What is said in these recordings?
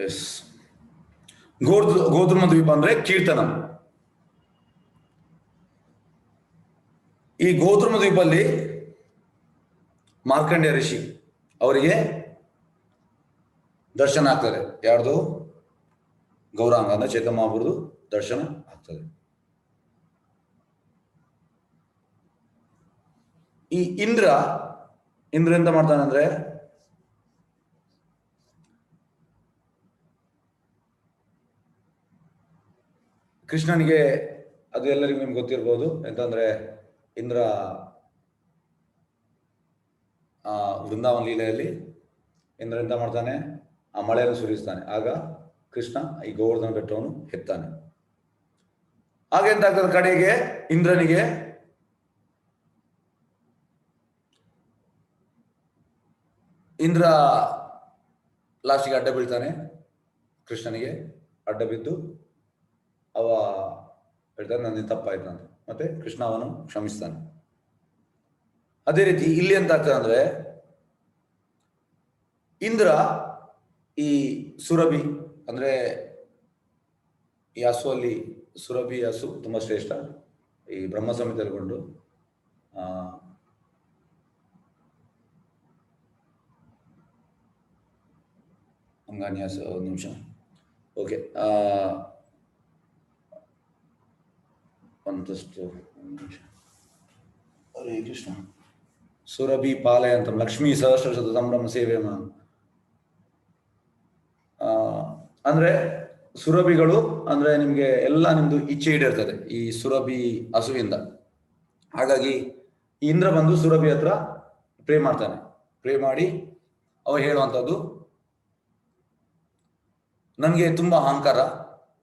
S. ಗೋಧೂಮ ದ್ವೀಪ ಅಂದ್ರೆ ಕೀರ್ತನ. ಈ ಗೋಧೂಮ ದ್ವೀಪಲ್ಲಿ ಮಾರ್ಕಂಡೇಯ ಋಷಿ ಅವರಿಗೆ ದರ್ಶನ ಆಗ್ತದೆ. ಯಾರ್ದು? ಗೌರಾಂಗ ಅಂದ್ರೆ ಚೈತನ್ಯ ಮಹಾಪ್ರಭುದು ದರ್ಶನ ಆಗ್ತದೆ. ಈ ಇಂದ್ರ ಎಂತ ಮಾಡ್ತಾನೆ ಅಂದ್ರೆ, ಕೃಷ್ಣನಿಗೆ, ಅದು ಎಲ್ಲರಿಗೂ ನಿಮ್ಗೆ ಗೊತ್ತಿರ್ಬೋದು, ಎಂತಂದ್ರೆ ಇಂದ್ರ ಆ ವೃಂದಾವನ ಲೀಲೆಯಲ್ಲಿ ಇಂದ್ರ ಎಂತ ಮಾಡ್ತಾನೆ, ಆ ಮಳೆಯನ್ನು ಸುರಿಸ್ತಾನೆ. ಆಗ ಕೃಷ್ಣ ಈ ಗೋವರ್ಧನ ಬೆಟ್ಟವನ್ನು ಎತ್ತಾನೆ. ಹಾಗೆ ಎಂತ ಆಗ್ತದೆ, ಕಡೆಗೆ ಇಂದ್ರನಿಗೆ ಇಂದ್ರ ಲಾಸ್ಟಿಗೆ ಅಡ್ಡ ಬೀಳ್ತಾನೆ. ಕೃಷ್ಣನಿಗೆ ಅಡ್ಡ ಬಿದ್ದು ಅವ ಹೇಳ್ತಾನೆ ನನ್ನ ತಪ್ಪಾಯ್ತು ಅಂತ. ಮತ್ತೆ ಕೃಷ್ಣ ಅವನು ಕ್ಷಮಿಸ್ತಾನೆ. ಅದೇ ರೀತಿ ಇಲ್ಲಿ ಎಂತ ಆಗ್ತದೆ ಅಂದ್ರೆ, ಇಂದ್ರ ಈ ಸುರಭಿ ಅಂದ್ರೆ ಈ ಹಸು ಅಲ್ಲಿ ಸುರಭಿ ಹಸು ತುಂಬಾ ಶ್ರೇಷ್ಠ. ಈ ಬ್ರಹ್ಮ ಸಂಹಿತೆಯಲ್ಲಿಗೊಂಡು ಅಂಗಾನ್ಯಾಸ, ಒಂದು ನಿಮಿಷ. ಓಕೆ, ಒಂದಷ್ಟು ನಿಮಿಷ. ಹರೇ ಕೃಷ್ಣ. ಸುರಭಿ ಪಾಲಯ ಅಂತ ಲಕ್ಷ್ಮೀ ಸಹಸ್ರ ಶತ ಸಂಭ್ರಮ ಸೇವೆ ಅಂದ್ರೆ ಸುರಭಿಗಳು ಅಂದ್ರೆ ನಿಮ್ಗೆ ಎಲ್ಲ ನಿಮ್ದು ಇಚ್ಛೆ ಈಡೇರ್ತದೆ ಈ ಸುರಭಿ ಹಸುವಿಂದ. ಹಾಗಾಗಿ ಇಂದ್ರ ಬಂದು ಸುರಭಿ ಹತ್ರ ಪ್ರೇ ಮಾಡ್ತಾನೆ. ಪ್ರೇ ಮಾಡಿ ಅವ ಹೇಳುವಂಥದ್ದು, ನನಗೆ ತುಂಬಾ ಅಹಂಕಾರ,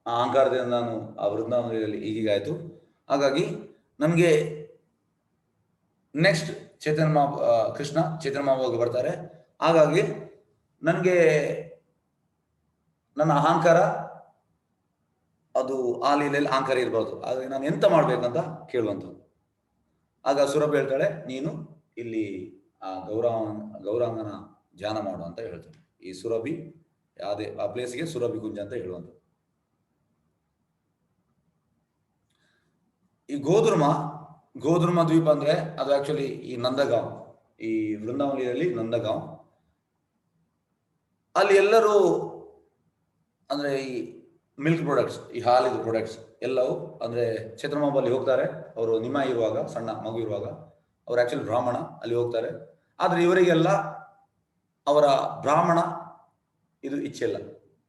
ಆ ಅಹಂಕಾರದಿಂದ ನಾನು ಆ ವೃಂದಾವನದಲ್ಲಿ ಹೀಗಾಯ್ತು. ಹಾಗಾಗಿ ನನಗೆ ನೆಕ್ಸ್ಟ್ ಕೃಷ್ಣ ಚೈತನ್ಯ ಮಹಾಪ್ರಭು ಬರ್ತಾರೆ. ಹಾಗಾಗಿ ನನಗೆ ನನ್ನ ಅಹಂಕಾರ ಅದು ಆ ಲೀಲೆಯಲ್ಲಿ ಅಹಂಕಾರ ಇರ್ಬೋದು. ಹಾಗಾಗಿ ನಾನು ಎಂತ ಮಾಡ್ಬೇಕಂತ ಕೇಳುವಂಥದ್ದು. ಆಗ ಸುರಭಿ ಹೇಳ್ತಾಳೆ, ನೀನು ಇಲ್ಲಿ ಆ ಗೌರಾಂಗನ ಧ್ಯಾನ ಮಾಡು ಅಂತ ಹೇಳ್ತಾಳೆ. ಈ ಸುರಭಿ ಯಾವುದೇ ಆ ಪ್ಲೇಸ್ಗೆ ಸುರಭಿ ಕುಂಜ ಅಂತ ಹೇಳುವಂಥದ್ದು. ಈ ಗೋಧೂಮ ದ್ವೀಪ ಅಂದ್ರೆ ಅದು ಆಕ್ಚುಲಿ ಈ ನಂದಗಾಂವ್, ಈ ವೃಂದಾವನಿಯಲ್ಲಿ ನಂದಗಾಂವ್. ಅಲ್ಲಿ ಎಲ್ಲರೂ ಅಂದ್ರೆ ಈ ಮಿಲ್ಕ್ ಪ್ರಾಡಕ್ಟ್ಸ್, ಈ ಹಾಲಿನ ಪ್ರಾಡಕ್ಟ್ಸ್ ಎಲ್ಲವೂ ಅಂದ್ರೆ ಚೈತನ್ಯ ಹೋಗ್ತಾರೆ. ಅವರು ನಿಮ್ಮ ಇರುವಾಗ, ಸಣ್ಣ ಮಗು ಇರುವಾಗ, ಅವ್ರು ಆಕ್ಚುಲಿ ಬ್ರಾಹ್ಮಣ, ಅಲ್ಲಿ ಹೋಗ್ತಾರೆ. ಆದ್ರೆ ಇವರಿಗೆಲ್ಲ ಅವರ ಬ್ರಾಹ್ಮಣ ಇದು ಇಚ್ಛೆ ಇಲ್ಲ.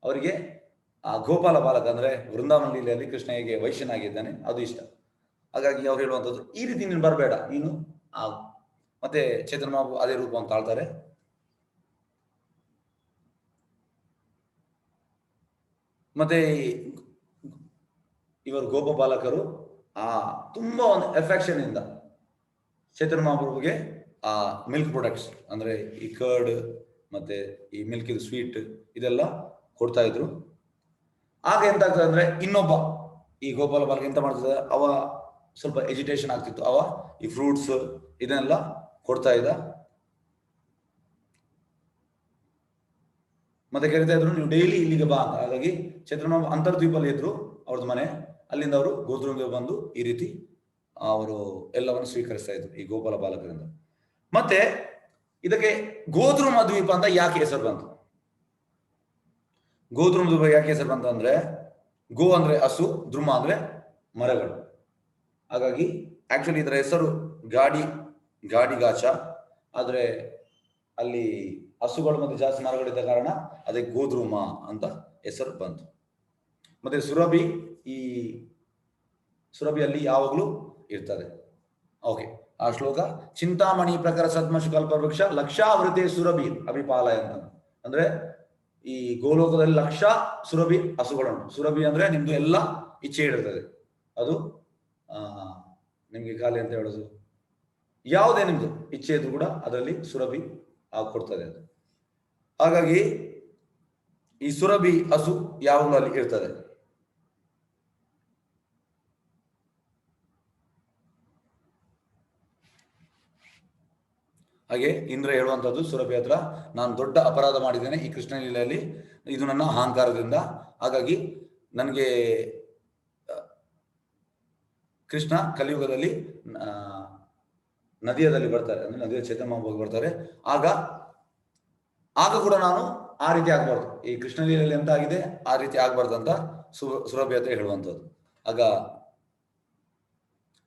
ಅವರಿಗೆ ಆ ಗೋಪಾಲ ಬಾಲಕ ಅಂದ್ರೆ ವೃಂದಾವನ ಲೀಲೆಯಲ್ಲಿ ಕೃಷ್ಣ ಹೇಗೆ ವೈಶ್ಯನಾಗಿದ್ದಾನೆ ಅದು ಇಷ್ಟ. ಹಾಗಾಗಿ ಅವ್ರು ಹೇಳುವಂಥದ್ದು, ಈ ರೀತಿ ನೀನು ಬರಬೇಡ, ನೀನು ಮತ್ತೆ ಚೈತನ್ಯ ಮಹಾಪ್ರಭು ಅದೇ ರೂಪವನ್ನು ತಾಳ್ತಾರೆ. ಮತ್ತೆ ಇವರು ಗೋಪಬಾಲಕರು ತುಂಬಾ ಒಂದು ಎಫೆಕ್ಷನ್ ಇಂದ ಚೈತನ್ಯ ಮಹಾಪ್ರಭುಗೆ ಆ ಮಿಲ್ಕ್ ಪ್ರಾಡಕ್ಟ್ಸ್ ಅಂದ್ರೆ ಈ ಕರ್ಡ್ ಮತ್ತೆ ಈ ಮಿಲ್ಕ್ ಇದು ಸ್ವೀಟ್ ಇದೆಲ್ಲ ಕೊಡ್ತಾ ಇದ್ರು. ಆಗ ಎಂತ ಆಗ್ತದೆ ಅಂದ್ರೆ, ಇನ್ನೊಬ್ಬ ಈ ಗೋಪಾಲ ಬಾಲಕ ಎಂತ ಮಾಡ್ತದೆ, ಅವ ಸ್ವಲ್ಪ ಎಜಿಟೇಷನ್ ಆಗ್ತಿತ್ತು. ಅವ ಈ ಫ್ರೂಟ್ಸ್ ಇದನ್ನೆಲ್ಲ ಕೊಡ್ತಾ ಇದ್ದ. ಮತ್ತೆ ಕರಿತಾ ಇದ್ರು, ನೀವು ಡೈಲಿ ಇಲ್ಲಿಗೆ ಬಾ ಅಂತ. ಹಾಗಾಗಿ ಚೈತನ್ಯ ಅಂತರ್ದ್ವೀಪಲ್ಲಿ ಇದ್ರು ಅವ್ರದ್ದು ಮನೆ. ಅಲ್ಲಿಂದ ಅವರು ಗೋಧೂಮ ಬಂದು ಈ ರೀತಿ ಅವರು ಎಲ್ಲವನ್ನು ಸ್ವೀಕರಿಸ್ತಾ ಇದ್ರು ಈ ಗೋಪಾಲ ಬಾಲಕರಿಂದ. ಮತ್ತೆ ಇದಕ್ಕೆ ಗೋಧೂಮ ದ್ವೀಪ ಅಂತ ಯಾಕೆ ಹೆಸರು ಬಂತು? ಗೋಧೂಮ ದ್ವೀಪ ಯಾಕೆ ಹೆಸರು ಬಂತು ಅಂದ್ರೆ, ಗೋ ಅಂದ್ರೆ ಹಸು, ದ್ರುಮ ಅಂದ್ರೆ ಮರಗಳು. ಹಾಗಾಗಿ ಆಕ್ಚುಲಿ ಇದರ ಹೆಸರು ಗಾಡಿಗಾಚ. ಆದ್ರೆ ಅಲ್ಲಿ ಹಸುಗಳು ಮತ್ತೆ ಜಾಸ್ತಿ ಮರಗಳಿದ್ದ ಕಾರಣ ಅದಕ್ಕೆ ಗೋಧೂಮ ಅಂತ ಹೆಸರು ಬಂತು. ಮತ್ತೆ ಸುರಭಿಯಲ್ಲಿ ಯಾವಾಗಲೂ ಇರ್ತದೆ. ಓಕೆ, ಆ ಶ್ಲೋಕ ಚಿಂತಾಮಣಿ ಪ್ರಕಾರ ಸದ್ಮಶು ಕಲ್ಪ ವೃಕ್ಷ ಲಕ್ಷಾವೃತೆ ಸುರಭಿ ಅಭಿಪಾಲಯ ಅಂತ. ಅಂದ್ರೆ ಈ ಗೋಲೋಕದಲ್ಲಿ ಲಕ್ಷ ಸುರಭಿ ಹಸುಗಳನ್ನು. ಸುರಭಿ ಅಂದ್ರೆ ನಿಮ್ದು ಎಲ್ಲ ಇಚ್ಛೆ ಇರ್ತದೆ. ಅದು ನಿಮ್ಗೆ ಖಾಲಿ ಅಂತ ಹೇಳೋದು, ಯಾವುದೇ ನಿಮ್ದು ಇಚ್ಛೆ ಇದ್ರು ಕೂಡ ಅದರಲ್ಲಿ ಸುರಭಿ ಕೊಡ್ತದೆ ಅದು. ಹಾಗಾಗಿ ಈ ಸುರಭಿ ಹಸು ಯಾವಾಗಲೂ ಅಲ್ಲಿ ಇರ್ತದೆ. ಹಾಗೆ ಇಂದ್ರ ಹೇಳುವಂಥದ್ದು ಸುರಭಿ ಹತ್ರ, ನಾನು ದೊಡ್ಡ ಅಪರಾಧ ಮಾಡಿದ್ದೇನೆ ಈ ಕೃಷ್ಣ ಲೀಲೆಯಲ್ಲಿ, ಇದು ನನ್ನ ಅಹಂಕಾರದಿಂದ, ಹಾಗಾಗಿ ನನಗೆ ಕೃಷ್ಣ ಕಲಿಯುಗದಲ್ಲಿ ನದಿಯದಲ್ಲಿ ಬರ್ತಾರೆ, ಅಂದ್ರೆ ನದಿಯ ಚೇತನವಾಗಿ ಬರ್ತಾರೆ. ಆಗ ಕೂಡ ನಾನು ಆ ರೀತಿ ಆಗ್ಬಾರ್ದು, ಈ ಕೃಷ್ಣ ಲೀಲೆಯಲ್ಲಿ ಎಂತ ಆಗಿದೆ ಆ ರೀತಿ ಆಗ್ಬಾರ್ದು ಅಂತ ಸುರಭಿ ಹತ್ರ ಹೇಳುವಂಥದ್ದು. ಆಗ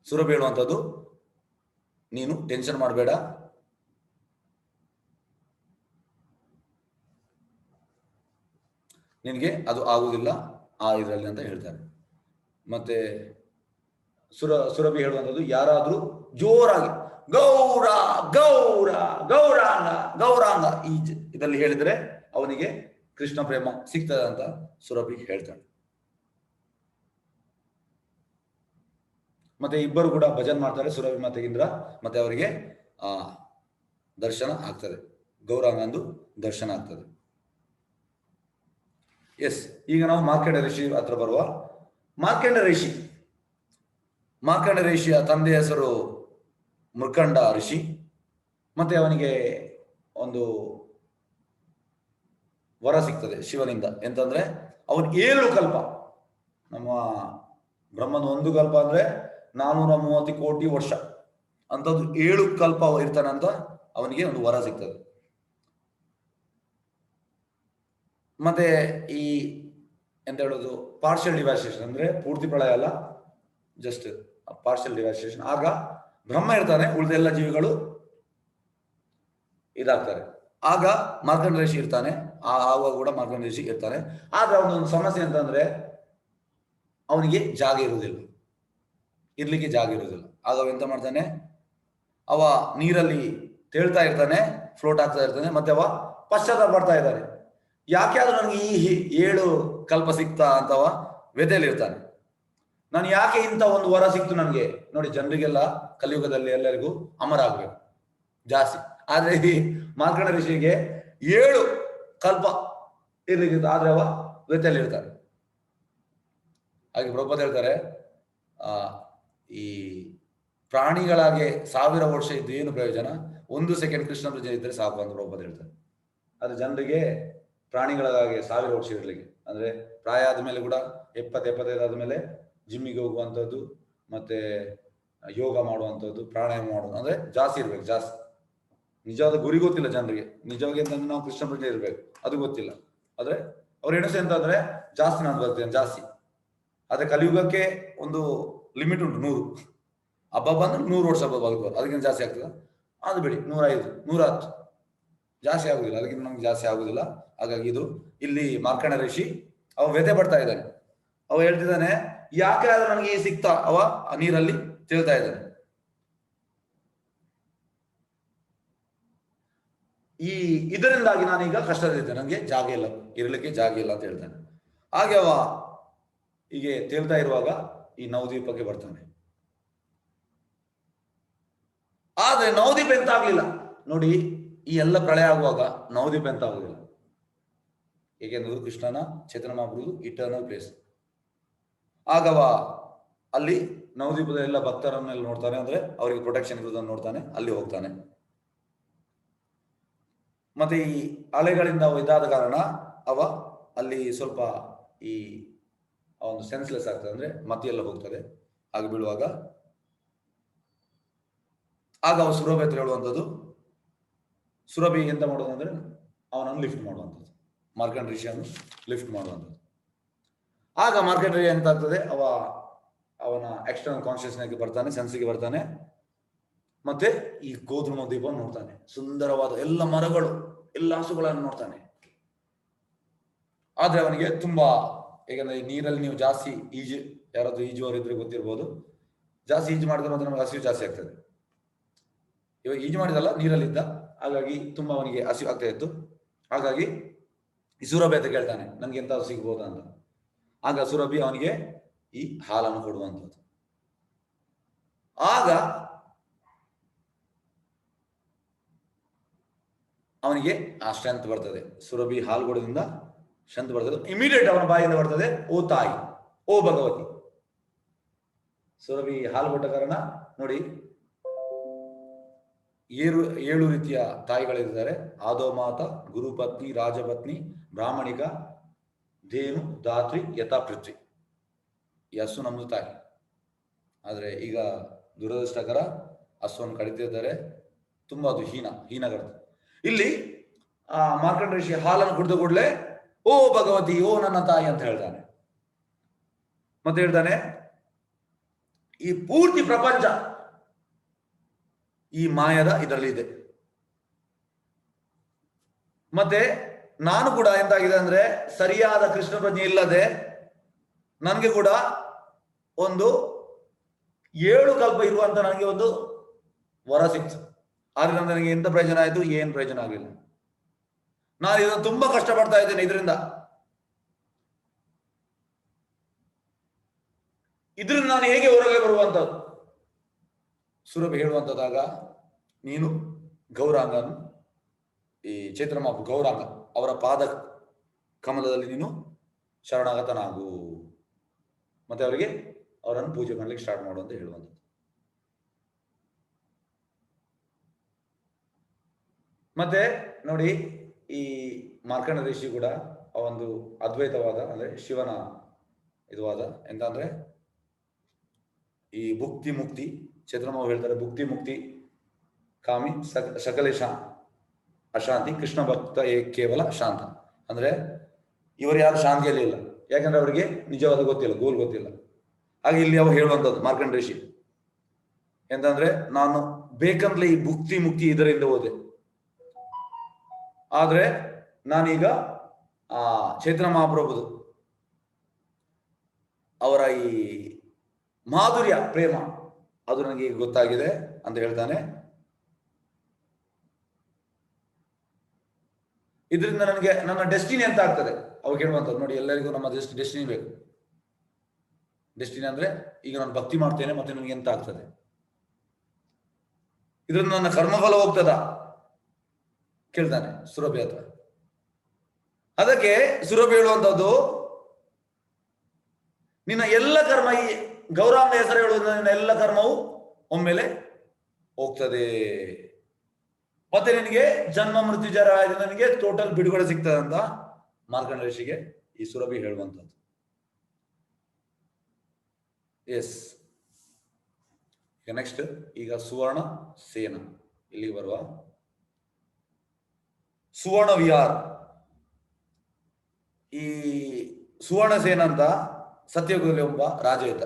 ಸುರಭಿ ಹೇಳುವಂಥದ್ದು, ನೀನು ಟೆನ್ಷನ್ ಮಾಡಬೇಡ, ನಿನಗೆ ಅದು ಆಗುವುದಿಲ್ಲ ಆ ಇದರಲ್ಲಿ ಅಂತ ಹೇಳ್ತಾರೆ. ಮತ್ತೆ ಸುರಭಿ ಹೇಳುವಂಥದ್ದು, ಯಾರಾದ್ರೂ ಜೋರಾಗಿ ಗೌರ ಗೌರ ಗೌರಾಂಗ ಗೌರಾಂಗ ಇದರಲ್ಲಿ ಹೇಳಿದ್ರೆ ಅವನಿಗೆ ಕೃಷ್ಣ ಪ್ರೇಮ ಸಿಗ್ತದೆ ಅಂತ ಸುರಭಿ ಹೇಳ್ತಾಳೆ. ಮತ್ತೆ ಇಬ್ಬರು ಕೂಡ ಭಜನ್ ಮಾಡ್ತಾರೆ, ಸುರಭಿ ಮತ್ತೆ ಇಂದ್ರ, ಮತ್ತೆ ಅವರಿಗೆ ದರ್ಶನ ಆಗ್ತದೆ, ಗೌರಾಂಗ ಅಂದು ದರ್ಶನ ಆಗ್ತದೆ. ಎಸ್, ಈಗ ನಾವು ಮಾರ್ಕಂಡ ಋಷಿ ಹತ್ರ ಬರುವ. ಮಾರ್ಕಂಡ ಋಷಿಯ ತಂದೆಯ ಹೆಸರು ಮೃಕಂಡ ಋಷಿ. ಮತ್ತೆ ಅವನಿಗೆ ಒಂದು ವರ ಸಿಗ್ತದೆ ಶಿವನಿಂದ, ಎಂತಂದ್ರೆ ಅವನು 7 ಕಲ್ಪ, ನಮ್ಮ ಬ್ರಹ್ಮನ 1 ಕಲ್ಪ ಅಂದ್ರೆ 430 ಕೋಟಿ ವರ್ಷ ಅಂತದ್ದು 7 ಕಲ್ಪ ಇರ್ತಾನೆ ಅಂತ ಅವನಿಗೆ ಒಂದು ವರ ಸಿಗ್ತದೆ. ಮತ್ತೆ ಈ ಎಂತ ಹೇಳೋದು, ಪಾರ್ಷಿಯಲ್ ಡಿವೈಸೇಷನ್ ಅಂದ್ರೆ ಪೂರ್ತಿ ಪ್ರಳಯ ಅಲ್ಲ, ಜಸ್ಟ್ ಪಾರ್ಷಿಯಲ್ ಡಿವೈಸೇಷನ್. ಆಗ ಬ್ರಹ್ಮ ಇರ್ತಾನೆ, ಉಳಿದ ಎಲ್ಲ ಜೀವಿಗಳು ಇದಾಗ್ತಾರೆ. ಆಗ ಮಾರ್ಕಂಡ ಋಷಿ ಇರ್ತಾನೆ, ಆವಾಗ ಕೂಡ ಮಾರ್ಕಂಡ ಋಷಿ ಇರ್ತಾನೆ. ಆದ್ರೆ ಅವನೊಂದು ಸಮಸ್ಯೆ ಅಂತಂದ್ರೆ ಅವನಿಗೆ ಜಾಗ ಇರ್ಲಿಕ್ಕೆ ಜಾಗ ಇರುವುದಿಲ್ಲ. ಆಗ ಅವ ಎಂತ ಮಾಡ್ತಾನೆ, ಅವ ನೀರಲ್ಲಿ ತೇಳ್ತಾ ಇರ್ತಾನೆ, ಫ್ಲೋಟ್ ಆಗ್ತಾ ಇರ್ತಾನೆ, ಮತ್ತೆ ಅವ ಪಶ್ಚಾತ್ತಾಪ ಪಡ್ತಾ ಇದ್ದಾನೆ, ಯಾಕೆ ಆದ್ರೂ ನನಗೆ ಈ 7 ಕಲ್ಪ ಸಿಕ್ತಾ ಅಂತವ ವ್ಯಥೆಯಲ್ಲಿ ಇರ್ತಾನೆ. ನಾನು ಯಾಕೆ ಇಂಥ ಒಂದು ವರ ಸಿಕ್ತು ನನಗೆ. ನೋಡಿ, ಜನರಿಗೆಲ್ಲ ಕಲಿಯುಗದಲ್ಲಿ ಎಲ್ಲರಿಗೂ ಅಮರ ಆಗ್ಬೇಕು ಜಾಸ್ತಿ, ಆದ್ರೆ ಈ ಮಾರ್ಕಂಡ ಋಷಿಗೆ 7 ಕಲ್ಪ ಇರ್ಲಿಕ್ಕೆ, ಆದ್ರೆ ಅವ ವ್ಯಥೆಯಲ್ಲಿ ಇರ್ತಾನೆ. ಹಾಗೆ ಪ್ರಭುಪಾದ ಹೇಳ್ತಾರೆ, ಈ ಪ್ರಾಣಿಗಳಾಗೆ 1000 ವರ್ಷ ಇದ್ದು ಏನು ಪ್ರಯೋಜನ, 1 ಸೆಕೆಂಡ್ ಕೃಷ್ಣ ಪ್ರಜ್ಞೆ ಇದ್ರೆ ಸಾಕು ಅಂತ ಪ್ರಭುಪಾದ ಹೇಳ್ತಾರೆ. ಅದು ಜನರಿಗೆ ಪ್ರಾಣಿಗಳಾಗೆ 1000 ವರ್ಷ ಇರ್ಲಿಕ್ಕೆ, ಅಂದ್ರೆ ಪ್ರಾಯ ಆದ್ಮೇಲೆ ಕೂಡ 70-75 ಆದ್ಮೇಲೆ ಜಿಮ್ಮಿಗೆ ಹೋಗುವಂಥದ್ದು, ಮತ್ತೆ ಯೋಗ ಮಾಡುವಂಥದ್ದು, ಪ್ರಾಣಾಯಾಮ ಮಾಡುವುದು, ಅಂದ್ರೆ ಜಾಸ್ತಿ ಇರ್ಬೇಕು, ಜಾಸ್ತಿ. ನಿಜವಾದ ಗುರಿ ಗೊತ್ತಿಲ್ಲ ಜನರಿಗೆ, ನಿಜವಾಗಿ ಅಂತಂದ್ರೆ ನಾವು ಕೃಷ್ಣ ಪ್ರಜ್ಞೆ ಇರ್ಬೇಕು, ಅದು ಗೊತ್ತಿಲ್ಲ. ಆದ್ರೆ ಅವ್ರು ಎಣಿಸು ಎಂತಂದ್ರೆ ಜಾಸ್ತಿ ನಾನು ಬರ್ತೇನೆ ಜಾಸ್ತಿ. ಆದ್ರೆ ಕಲಿಯುಗಕ್ಕೆ ಒಂದು ಲಿಮಿಟ್ ಉಂಟು, 100 ಹಬ್ಬ ಬಂದ್ರೆ 100 ವರ್ಷ ಹಬ್ಬ ಬದುಕೋರು, ಅದಕ್ಕಿಂತ ಜಾಸ್ತಿ ಆಗ್ತದ, ಅದು ಬಿಡಿ 105 110 ಜಾಸ್ತಿ ಆಗುದಿಲ್ಲ, ಅದಕ್ಕಿಂತ ನಮ್ಗೆ ಜಾಸ್ತಿ ಆಗುದಿಲ್ಲ. ಹಾಗಾಗಿ ಇದು ಇಲ್ಲಿ ಮಾರ್ಕಂಡ ಋಷಿ ಅವ ವ್ಯಥೆ ಪಡ್ತಾ ಇದ್ದಾನೆ. ಅವ ಹೇಳ್ತಿದ್ದಾನೆ, ಯಾಕೆ ಆದ್ರೂ ನನಗೆ ಸಿಕ್ತಾ, ಅವ ನೀರಲ್ಲಿ ತೇಳ್ತಾ ಇದ್ದಾನೆ. ಇದರಿಂದಾಗಿ ನಾನೀಗ ಕಷ್ಟದಲ್ಲಿದ್ದೇನೆ, ನನಗೆ ಜಾಗ ಇಲ್ಲ, ಇರಲಿಕ್ಕೆ ಜಾಗ ಇಲ್ಲ ಅಂತ ಹೇಳ್ತಾನೆ. ಹಾಗೆ ಅವ ಹೀಗೆ ತೇಳ್ತಾ ಇರುವಾಗ ಈ ನವದ್ವೀಪಕ್ಕೆ ಬರ್ತಾನೆ. ಆದ್ರೆ ನವದ್ವೀಪ ಎಂತ ಆಗ್ಲಿಲ್ಲ ನೋಡಿ, ಈ ಎಲ್ಲ ಪ್ರಳಯ ಆಗುವಾಗ ನವದ್ವೀಪ ಎಂತ ಆಗುದಿಲ್ಲ. ಏಕೆಂದ್ರೆ ಕೃಷ್ಣನ ಚೇತನ ಮಹಾಪ್ರಭು ಇಟರ್ನಲ್ ಪ್ಲೇಸ್. ಆಗವ ಅಲ್ಲಿ ನವದ್ವೀಪದ ಎಲ್ಲ ಭಕ್ತರನ್ನೆಲ್ಲ ನೋಡ್ತಾನೆ, ಅಂದ್ರೆ ಅವರಿಗೆ ಪ್ರೊಟೆಕ್ಷನ್ ಇರುವುದನ್ನು ನೋಡ್ತಾನೆ, ಅಲ್ಲಿ ಹೋಗ್ತಾನೆ. ಮತ್ತೆ ಈ ಅಲೆಗಳಿಂದ ಇದಾದ ಕಾರಣ ಅವ ಅಲ್ಲಿ ಸ್ವಲ್ಪ ಈ ಒಂದು ಸೆನ್ಸ್ಲೆಸ್ ಆಗ್ತದೆ, ಅಂದ್ರೆ ಮತ್ತೆಲ್ಲ ಹೋಗ್ತದೆ. ಆಗ ಬೀಳುವಾಗ ಆಗ ಅವ ಸುರಭಿ ಹತ್ರ ಹೇಳುವಂಥದ್ದು, ಸುರಭಿ ಎಂತ ಮಾಡೋದು ಅಂದ್ರೆ ಅವನನ್ನು ಲಿಫ್ಟ್ ಮಾಡುವಂಥದ್ದು, ಮಾರ್ಕಂಡ ಋಷಿಯನ್ನು ಲಿಫ್ಟ್ ಮಾಡುವಂಥದ್ದು. ಆಗ ಮಾರ್ಕಂಡ ಋಷಿ ಎಂತ ಆಗ್ತದೆ, ಅವನ ಎಕ್ಸ್ಟರ್ನಲ್ ಕಾನ್ಶಿಯಸ್ನೆಸ್ಗೆ ಬರ್ತಾನೆ, ಸೆನ್ಸ್ಗೆ ಬರ್ತಾನೆ. ಮತ್ತೆ ಈ ಗೋಧೂಮ ದೀಪ ನೋಡ್ತಾನೆ, ಸುಂದರವಾದ ಎಲ್ಲ ಮರಗಳು, ಎಲ್ಲ ಹಸುಗಳನ್ನು ನೋಡ್ತಾನೆ. ಆದ್ರೆ ಅವನಿಗೆ ತುಂಬಾ, ಏಕೆಂದ್ರೆ ಈ ನೀರಲ್ಲಿ ನೀವು ಜಾಸ್ತಿ ಯಾರಾದ್ರೂ ಈಜುವವರು ಇದ್ರೆ ಗೊತ್ತಿರ್ಬೋದು, ಜಾಸ್ತಿ ಈಜು ಮಾಡಿದ್ರೆ ಮತ್ತೆ ನಮಗೆ ಹಸಿವು ಜಾಸ್ತಿ ಆಗ್ತದೆ. ಇವಾಗ ಈಜು ಮಾಡಿದಲ್ಲ, ನೀರಲ್ಲಿದ್ದ, ಹಾಗಾಗಿ ತುಂಬಾ ಅವನಿಗೆ ಹಸಿವು ಆಗ್ತಾ ಇತ್ತು. ಹಾಗಾಗಿ ಈ ಸುರಭಿ ಅಂತ ಕೇಳ್ತಾನೆ, ನನ್ಗೆ ಎಂತ ಸಿಗ್ಬೋದಾ ಅಂತ. ಆಗ ಸುರಭಿ ಅವನಿಗೆ ಈ ಹಾಲನ್ನು ಕೊಡುವಂಥದ್ದು. ಆಗ ಅವನಿಗೆ ಆ ಸ್ಟ್ರೆಂತ್ ಬರ್ತದೆ, ಸುರಭಿ ಹಾಲು ಕೊಡೋದ್ರಿಂದ ಸ್ಟ್ರೆಂತ್ ಬರ್ತದೆ. ಇಮಿಡಿಯೇಟ್ ಅವನ ಬಾಯಿಂದ ಬರ್ತದೆ, ಓ ತಾಯಿ, ಓ ಭಗವತಿ. ಸುರಭಿ ಹಾಲು ಕೊಟ್ಟ ಕಾರಣ ನೋಡಿ, ಏಳು ರೀತಿಯ ತಾಯಿಗಳಿದ್ದಾರೆ. ಆದೋಮಾತ, ಗುರುಪತ್ನಿ, ರಾಜಪತ್ನಿ, ಬ್ರಾಹ್ಮಣಿಕ, ಧೇನು, ಧಾತ್ರಿ, ಯಥಾ ಪೃಥ್ವಿ. ಈ ಹಸು ನಮ್ದು ತಾಯಿ. ಆದರೆ ಈಗ ದುರದೃಷ್ಟಕರ ಹಸುವನ್ನು ಕಡಿತಿದ್ದಾರೆ. ತುಂಬಾ ಅದು ಹೀನಗರ್ತ. ಇಲ್ಲಿ ಮಾರ್ಕಂಡ ಋಷಿ ಹಾಲನ್ನು ಕುಡಿದ ಕೂಡಲೇ ಓ ಭಗವತಿ, ಓ ನನ್ನ ತಾಯಿ ಅಂತ ಹೇಳ್ತಾನೆ. ಮತ್ತೆ ಹೇಳ್ತಾನೆ, ಈ ಪೂರ್ತಿ ಪ್ರಪಂಚ ಈ ಮಾಯದ ಇದರಲ್ಲಿ ಇದೆ. ಮತ್ತೆ ನಾನು ಕೂಡ ಎಂತಾಗಿದೆ ಅಂದ್ರೆ, ಸರಿಯಾದ ಕೃಷ್ಣ ಪ್ರಜ್ಞೆ ಇಲ್ಲದೆ ನನಗೆ ಕೂಡ ಒಂದು 7 ಕಲ್ಪ ಇರುವಂತ ನನಗೆ ಒಂದು ವರ ಸಿಕ್ತು. ಆದ್ರೆ ನನಗೆ ಎಂತ ಪ್ರಯೋಜನ ಆಯ್ತು? ಏನ್ ಪ್ರಯೋಜನ ಆಗಲಿಲ್ಲ. ನಾನು ಇದನ್ನು ತುಂಬಾ ಕಷ್ಟಪಡ್ತಾ ಇದ್ದೇನೆ. ಇದರಿಂದ ನಾನು ಹೇಗೆ ಹೊರಗೆ ಬರುವಂತದ್ದು? ಸುರಭಿ ಹೇಳುವಂತದಾಗ, ನೀನು ಗೌರಾಂಗನು, ಈ ಚೈತ್ರಮಾಪು ಗೌರಾಂಗ ಅವರ ಪಾದ ಕಮಲದಲ್ಲಿ ನೀನು ಶರಣಾಗತನಾಗು, ಮತ್ತೆ ಅವರಿಗೆ ಅವರನ್ನು ಪೂಜೆ ಮಾಡ್ಲಿಕ್ಕೆ ಸ್ಟಾರ್ಟ್ ಮಾಡು ಅಂತ ಹೇಳುವಂಥದ್ದು. ಮತ್ತೆ ನೋಡಿ, ಈ ಮಾರ್ಕಂಡ ಋಷಿ ಕೂಡ ಆ ಒಂದು ಅದ್ವೈತವಾದ ಅಂದ್ರೆ ಶಿವನ ಇದುವಾದ ಎಂತ ಅಂದ್ರೆ, ಈ ಭುಕ್ತಿ ಮುಕ್ತಿ, ಚೈತ್ರಮಾವು ಹೇಳ್ತಾರೆ, ಭುಕ್ತಿ ಮುಕ್ತಿ ಕಾಮಿ ಸಕಲೇಶ ಅಶಾಂತಿ, ಕೃಷ್ಣ ಭಕ್ತ ಕೇವಲ ಶಾಂತ. ಅಂದ್ರೆ ಇವರು ಯಾರು ಶಾಂತಿಯಲ್ಲಿ ಇಲ್ಲ, ಯಾಕಂದ್ರೆ ಅವರಿಗೆ ನಿಜವಾದ ಗೊತ್ತಿಲ್ಲ, ಗೋಲ್ ಗೊತ್ತಿಲ್ಲ. ಹಾಗೆ ಇಲ್ಲಿ ಅವ ಹೇಳುವಂಥದ್ದು ಮಾರ್ಕಂಡ ಋಷಿ ಎಂತಂದ್ರೆ, ನಾನು ಬೇಕಂತಲೇ ಈ ಭುಕ್ತಿ ಮುಕ್ತಿ ಇದರಿಂದ ಹೋದೆ, ಆದ್ರೆ ನಾನೀಗ ಚೈತನ್ಯ ಮಹಾಪ್ರಭುದು ಅವರ ಈ ಮಾಧುರ್ಯ ಪ್ರೇಮ ಅದು ನನಗೆ ಗೊತ್ತಾಗಿದೆ ಅಂತ ಹೇಳ್ತಾನೆ. ಇದರಿಂದ ನನಗೆ ನನ್ನ ಡೆಸ್ಟಿನಿ ಅಂತ ಆಗ್ತದೆ. ಅವಾಗ ಹೇಳುವಂಥದ್ದು ನೋಡಿ, ಎಲ್ಲರಿಗೂ ನಮ್ಮ ಡೆಸ್ಟಿನಿ ಬೇಕು. ಡೆಸ್ಟಿನಿ ಅಂದ್ರೆ, ಈಗ ನಾನು ಭಕ್ತಿ ಮಾಡ್ತೇನೆ ಮತ್ತೆ ನನಗೆ ಎಂತ ಆಗ್ತದೆ, ಇದರಿಂದ ನನ್ನ ಕರ್ಮಫಲ ಹೋಗ್ತದ ಕೇಳ್ತಾನೆ ಸುರಭಿ ಹತ್ರ. ಅದಕ್ಕೆ ಸುರಭಿ ಹೇಳುವಂಥದ್ದು, ನಿನ್ನ ಎಲ್ಲ ಕರ್ಮ, ಈ ಗೌರಾಂಗ ಹೆಸರು ಹೇಳುವುದರಿಂದ ನಿನ್ನ ಎಲ್ಲ ಕರ್ಮವು ಒಮ್ಮೆಲೆ ಹೋಗ್ತದೆ, ಮತ್ತೆ ನಿನಗೆ ಜನ್ಮ ಮೃತ್ಯು ಜರ ನನಗೆ ಟೋಟಲ್ ಬಿಡುಗಡೆ ಸಿಗ್ತದೆ ಅಂತ ಮಾರ್ಕಂಡ ಋಷಿಗೆ ಈ ಸುರಭಿ ಹೇಳುವಂಥದ್ದು. ಎಸ್, ನೆಕ್ಸ್ಟ್ ಈಗ ಸುವರ್ಣ ಸೇನ ಇಲ್ಲಿಗೆ ಬರುವ. ಸುವರ್ಣ ವಿಹಾರ, ಈ ಸುವರ್ಣ ಸೇನ ಅಂತ ಸತ್ಯಯುಗದಲ್ಲಿ ಒಬ್ಬ ರಾಜ ಇದ್ದ.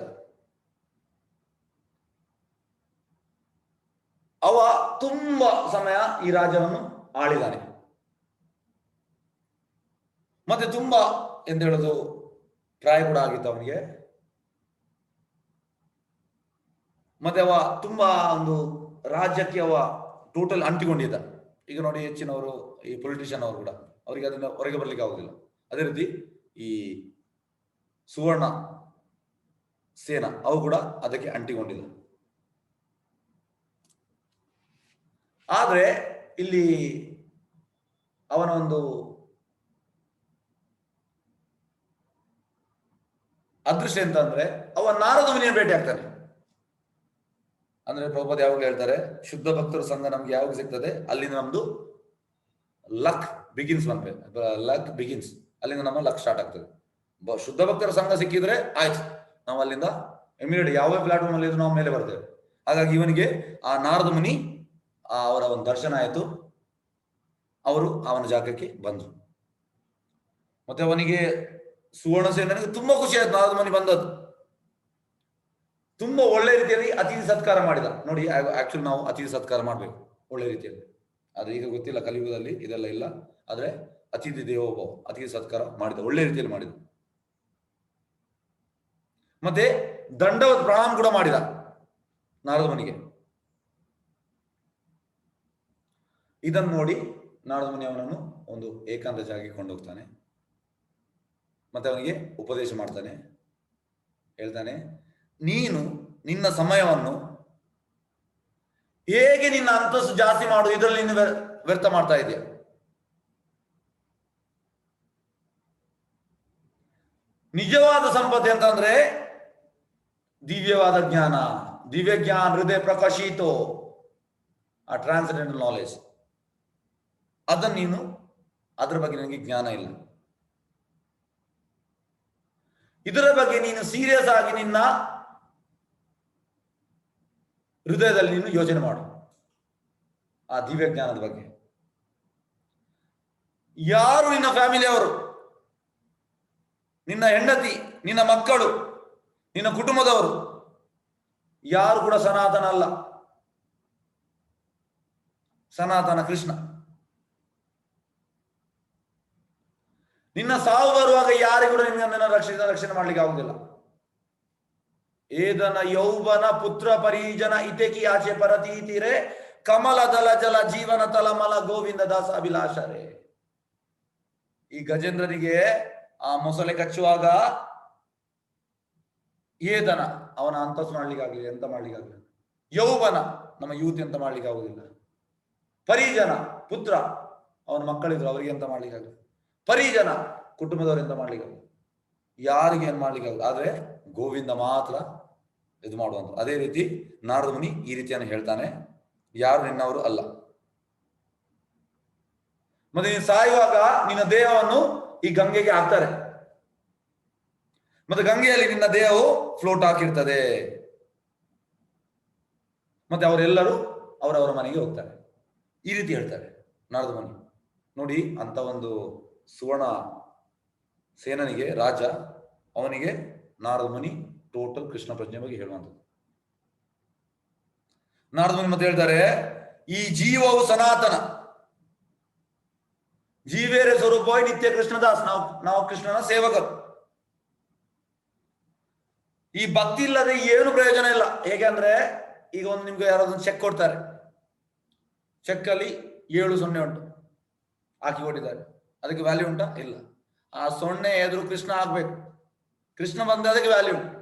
ಅವ ತುಂಬಾ ಸಮಯ ಈ ರಾಜ್ಯವನ್ನು ಆಳಿದಾನೆ. ಮತ್ತೆ ತುಂಬಾ ಎಂತ ಹೇಳೋದು, ಪ್ರಾಯ ಕೂಡ ಆಗಿತ್ತು ಅವನಿಗೆ. ಮತ್ತೆ ಅವ ತುಂಬಾ ಒಂದು ರಾಜ್ಯಕ್ಕೆ ಅವ ಟೋಟಲ್ ಅಂಟಿಕೊಂಡಿದ್ದ. ಈಗ ನೋಡಿ, ಹೆಚ್ಚಿನವರು ಈ ಪೊಲಿಟಿಷಿಯನ್ ಅವರು ಕೂಡ ಅವರಿಗೆ ಅದನ್ನ ಹೊರಗೆ ಬರ್ಲಿಕ್ಕೆ ಆಗುದಿಲ್ಲ. ಅದೇ ರೀತಿ ಈ ಸುವರ್ಣ ಸೇನಾ ಅವು ಕೂಡ ಅದಕ್ಕೆ ಅಂಟಿಕೊಂಡಿಲ್ಲ. ಆದ್ರೆ ಇಲ್ಲಿ ಅವನ ಒಂದು ಅದೃಷ್ಟ ಎಂತ ಅಂದ್ರೆ, ಅವ ನಾರದ ಮುನಿಯನ್ನು ಭೇಟಿ ಆಗ್ತಾನೆ. ಅಂದ್ರೆ ಪ್ರಭುಪಾದ ಯಾವಾಗಲೂ ಹೇಳ್ತಾರೆ, ಶುದ್ಧ ಭಕ್ತರ ಸಂಘ ನಮ್ಗೆ ಯಾವಾಗ ಸಿಗ್ತದೆ ಅಲ್ಲಿಂದ ನಮ್ದು ಲಕ್ ಬಿಗಿನ್ಸ್ ಲಕ್ ಬಿಗಿನ್ಸ್, ಅಲ್ಲಿಂದ ನಮ್ಮ ಲಕ್ ಸ್ಟಾರ್ಟ್ ಆಗ್ತದೆ. ಶುದ್ಧ ಭಕ್ತರ ಸಂಘ ಸಿಕ್ಕಿದ್ರೆ ಆಯ್ತು, ನಾವು ಅಲ್ಲಿಂದ ಇಮಿಡಿಯೇಟ್ ಯಾವ ಪ್ಲಾಟ್ಫಾರ್ಮ್ ಅಲ್ಲಿ ಇದ್ರು ನಾವು ಮೇಲೆ ಬರ್ತೇವೆ. ಹಾಗಾಗಿ ಇವನಿಗೆ ಆ ನಾರದ ಮುನಿ ಅವರ ಒಂದು ದರ್ಶನ ಆಯಿತು. ಅವರು ಅವನ ಜಾಗಕ್ಕೆ ಬಂದರು. ಮತ್ತೆ ಅವನಿಗೆ ಸುವರ್ಣ ಸೇನನಿಗೆ ತುಂಬಾ ಖುಷಿ ಆಯ್ತು ನಾರದ ಮುನಿ ಬಂದದ್ದು. ತುಂಬಾ ಒಳ್ಳೆ ರೀತಿಯಲ್ಲಿ ಅತಿಥಿ ಸತ್ಕಾರ ಮಾಡಿದ. ನೋಡಿ, ಆಕ್ಚುಲಿ ನಾವು ಅತಿಥಿ ಸತ್ಕಾರ ಮಾಡ್ಬೇಕು ಒಳ್ಳೆ ರೀತಿಯಲ್ಲಿ. ಆದ್ರೆ ಈಗ ಗೊತ್ತಿಲ್ಲ, ಕಲಿಯುಗದಲ್ಲಿ ಇದೆಲ್ಲ ಇಲ್ಲ. ಆದ್ರೆ ಅತಿಥಿ ದೇವೋಭವ, ಅತಿಥಿ ಸತ್ಕಾರ ಮಾಡಿದ, ಒಳ್ಳೆ ರೀತಿಯಲ್ಲಿ ಮಾಡಿದ. ಮತ್ತೆ ದಂಡವತ್ ಪ್ರಣಾಮ ಕೂಡ ಮಾಡಿದ ನಾರದ ಮುನಿಗೆ. ಇದನ್ನು ನೋಡಿ ನಾರದ ಮುನಿ ಅವನನ್ನು ಒಂದು ಏಕಾಂತ ಜಾಗಕ್ಕೆ ಕೊಂಡೋಗ್ತಾನೆ. ಮತ್ತೆ ಅವನಿಗೆ ಉಪದೇಶ ಮಾಡ್ತಾನೆ. ಹೇಳ್ತಾನೆ, ನೀನು ನಿನ್ನ ಸಮಯವನ್ನು ಹೇಗೆ ನಿನ್ನ ಅಂತಸ್ತು ಜಾಸ್ತಿ ಮಾಡು ಇದರಲ್ಲಿ ನೀನು ವ್ಯರ್ಥ ಮಾಡ್ತಾ ಇದೆಯಾ? ನಿಜವಾದ ಸಂಪತ್ತು ಅಂತಂದ್ರೆ ದಿವ್ಯವಾದ ಜ್ಞಾನ. ದಿವ್ಯ ಜ್ಞಾನ ಹೃದಯ ಪ್ರಕಾಶಿತೋ. ಆ ಟ್ರಾನ್ಸೆಂಡೆಂಟಲ್ ನಾಲೆಜ್, ಅದನ್ನು ನೀನು ಅದರ ಬಗ್ಗೆ ನಿನಗೆ ಜ್ಞಾನ ಇಲ್ಲ. ಇದರ ಬಗ್ಗೆ ನೀನು ಸೀರಿಯಸ್ ಆಗಿ ನಿನ್ನ ಹೃದಯದಲ್ಲಿ ನೀನು ಯೋಚನೆ ಮಾಡು ಆ ದಿವ್ಯ ಜ್ಞಾನದ ಬಗ್ಗೆ. ಯಾರು ನಿನ್ನ ಫ್ಯಾಮಿಲಿಯವರು, ನಿನ್ನ ಹೆಂಡತಿ, ನಿನ್ನ ಮಕ್ಕಳು, ನಿನ್ನ ಕುಟುಂಬದವರು ಯಾರು ಕೂಡ ಸನಾತನ ಅಲ್ಲ. ಸನಾತನ ಕೃಷ್ಣ. ನಿನ್ನ ಸಾವು ಬರುವಾಗ ಯಾರಿಗೂ ಕೂಡ ನಿನ್ನನ್ನು ರಕ್ಷಣೆ ಮಾಡ್ಲಿಕ್ಕೆ ಆಗುದಿಲ್ಲ. ಏದನ ಯೌವನ ಪುತ್ರ ಪರಿಜನ ಇತೆಕಿ ಆಚೆ ಪರತೀತಿರೆ ಕಮಲ ದಲ ಜಲ ಜೀವನ ತಲಮಲ ಗೋವಿಂದ ದಾಸ ಅಭಿಲಾಷರೇ. ಈ ಗಜೇಂದ್ರನಿಗೆ ಆ ಮೊಸಳೆ ಕಚ್ಚುವಾಗ ಏದನ ಅವನ ಅಂತಸ್ತು ಮಾಡ್ಲಿಕ್ಕೆ ಆಗ್ಲಿಲ್ಲ, ಎಂತ ಮಾಡ್ಲಿಕ್ಕೆ ಆಗ್ಲಿಲ್ಲ. ಯೌವನ ನಮ್ಮ ಯೂತ್ ಎಂತ ಮಾಡ್ಲಿಕ್ಕೆ ಆಗುದಿಲ್ಲ. ಪರಿಜನ ಪುತ್ರ ಅವನ ಮಕ್ಕಳಿದ್ರು, ಅವರಿಗೆ ಎಂತ ಮಾಡ್ಲಿಕ್ಕೆ ಆಗಲ್ಲ. ಪರಿಜನ ಕುಟುಂಬದವರು ಎಂತ ಮಾಡ್ಲಿಕ್ಕೆ ಆಗಲ್ಲ, ಯಾರಿಗೆ ಏನ್ ಮಾಡ್ಲಿಕ್ಕೆ ಆಗಲ್ಲ. ಆದ್ರೆ ಗೋವಿಂದ ಮಾತ್ರ ಇದು ಮಾಡುವಂತ. ಅದೇ ರೀತಿ ನಾರದ ಮುನಿ ಈ ರೀತಿಯನ್ನು ಹೇಳ್ತಾನೆ, ಯಾರು ನಿನ್ನವರು ಅಲ್ಲ. ಮತ್ತೆ ನೀನು ಸಾಯುವಾಗ ನಿನ್ನ ದೇಹವನ್ನು ಈ ಗಂಗೆಗೆ ಹಾಕ್ತಾರೆ, ಮತ್ತೆ ಗಂಗೆಯಲ್ಲಿ ನಿನ್ನ ದೇಹವು ಫ್ಲೋಟ್ ಹಾಕಿರ್ತದೆ. ಮತ್ತೆ ಅವರೆಲ್ಲರೂ ಅವರವರ ಮನೆಗೆ ಹೋಗ್ತಾರೆ. ಈ ರೀತಿ ಹೇಳ್ತಾರೆ ನಾರದ ಮುನಿ. ನೋಡಿ, ಅಂತ ಒಂದು ಸುವರ್ಣ ಸೇನನಿಗೆ ರಾಜ, ಅವನಿಗೆ ನಾರದ ಮುನಿ ಟೋಟಲ್ ಕೃಷ್ಣ ಪ್ರಜ್ಞೆ ಬಗ್ಗೆ ಹೇಳುವಂಥದ್ದು. ನಾರದ ಮುನಿ ಮತ್ತೆ ಹೇಳ್ತಾರೆ, ಈ ಜೀವವು ಸನಾತನ, ಜೀವೇರೆ ಸ್ವರೂಪವಾಗಿ ನಿತ್ಯ ಕೃಷ್ಣದಾಸ್, ನಾವು ಕೃಷ್ಣನ ಸೇವಕರು. ಈ ಭಕ್ತಿ ಇಲ್ಲದೆ ಏನು ಪ್ರಯೋಜನ ಇಲ್ಲ. ಹೇಗೆಂದ್ರೆ ಈಗ ಒಂದು ನಿಮ್ಗೆ ಯಾರಾದ್ರೂ ಚೆಕ್ ಕೊಡ್ತಾರೆ, ಚೆಕ್ ಅಲ್ಲಿ 7 ಉಂಟು, ಹಾಕಿ ಕೊಟ್ಟಿದ್ದಾರೆ, ಅದಕ್ಕೆ ವ್ಯಾಲ್ಯೂ ಉಂಟಾ? ಇಲ್ಲ. ಆ 0 ಎದುರು ಕೃಷ್ಣ ಆಗ್ಬೇಕು, ಕೃಷ್ಣ ಬಂದ ಅದಕ್ಕೆ ವ್ಯಾಲ್ಯೂ ಉಂಟು.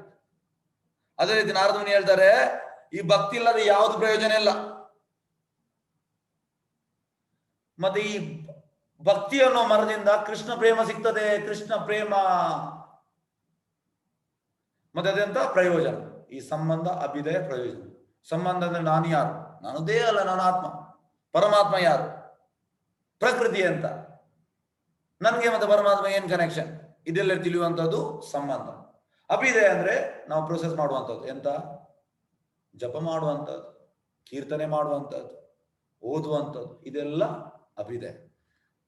ಅದೇ ರೀತಿ ನಾರದ ಮುನಿ ಹೇಳ್ತಾರೆ, ಈ ಭಕ್ತಿ ಇಲ್ಲದೆ ಯಾವುದು ಪ್ರಯೋಜನ ಇಲ್ಲ. ಮತ್ತೆ ಈ ಭಕ್ತಿ ಅನ್ನೋ ಮರದಿಂದ ಕೃಷ್ಣ ಪ್ರೇಮ ಸಿಗ್ತದೆ, ಕೃಷ್ಣ ಪ್ರೇಮ. ಮತ್ತೆ ಅದೆಂತ ಪ್ರಯೋಜನ? ಈ ಸಂಬಂಧ ಅಭ್ಯುದಯ ಪ್ರಯೋಜನ. ಸಂಬಂಧ ಅಂದ್ರೆ ನಾನು ಯಾರು? ನಾನು ದೇಹ ಅಲ್ಲ, ನಾನು ಆತ್ಮ. ಪರಮಾತ್ಮ ಯಾರು? ಪ್ರಕೃತಿ ಅಂತ. ನನ್ಗೆ ಮತ್ತೆ ಪರಮಾತ್ಮ ಏನ್ ಕನೆಕ್ಷನ್? ಇದೆಲ್ಲ ತಿಳಿಯುವಂಥದ್ದು ಸಂಬಂಧ. ಅಭ್ಯುದಯ ಅಂದ್ರೆ ನಾವು ಪ್ರೊಸೆಸ್ ಮಾಡುವಂಥದ್ದು. ಎಂತ? ಜಪ ಮಾಡುವಂಥದ್ದು, ಕೀರ್ತನೆ ಮಾಡುವಂಥದ್ದು, ಓದುವಂಥದ್ದು, ಇದೆಲ್ಲ ಅಭ್ಯುದಯ.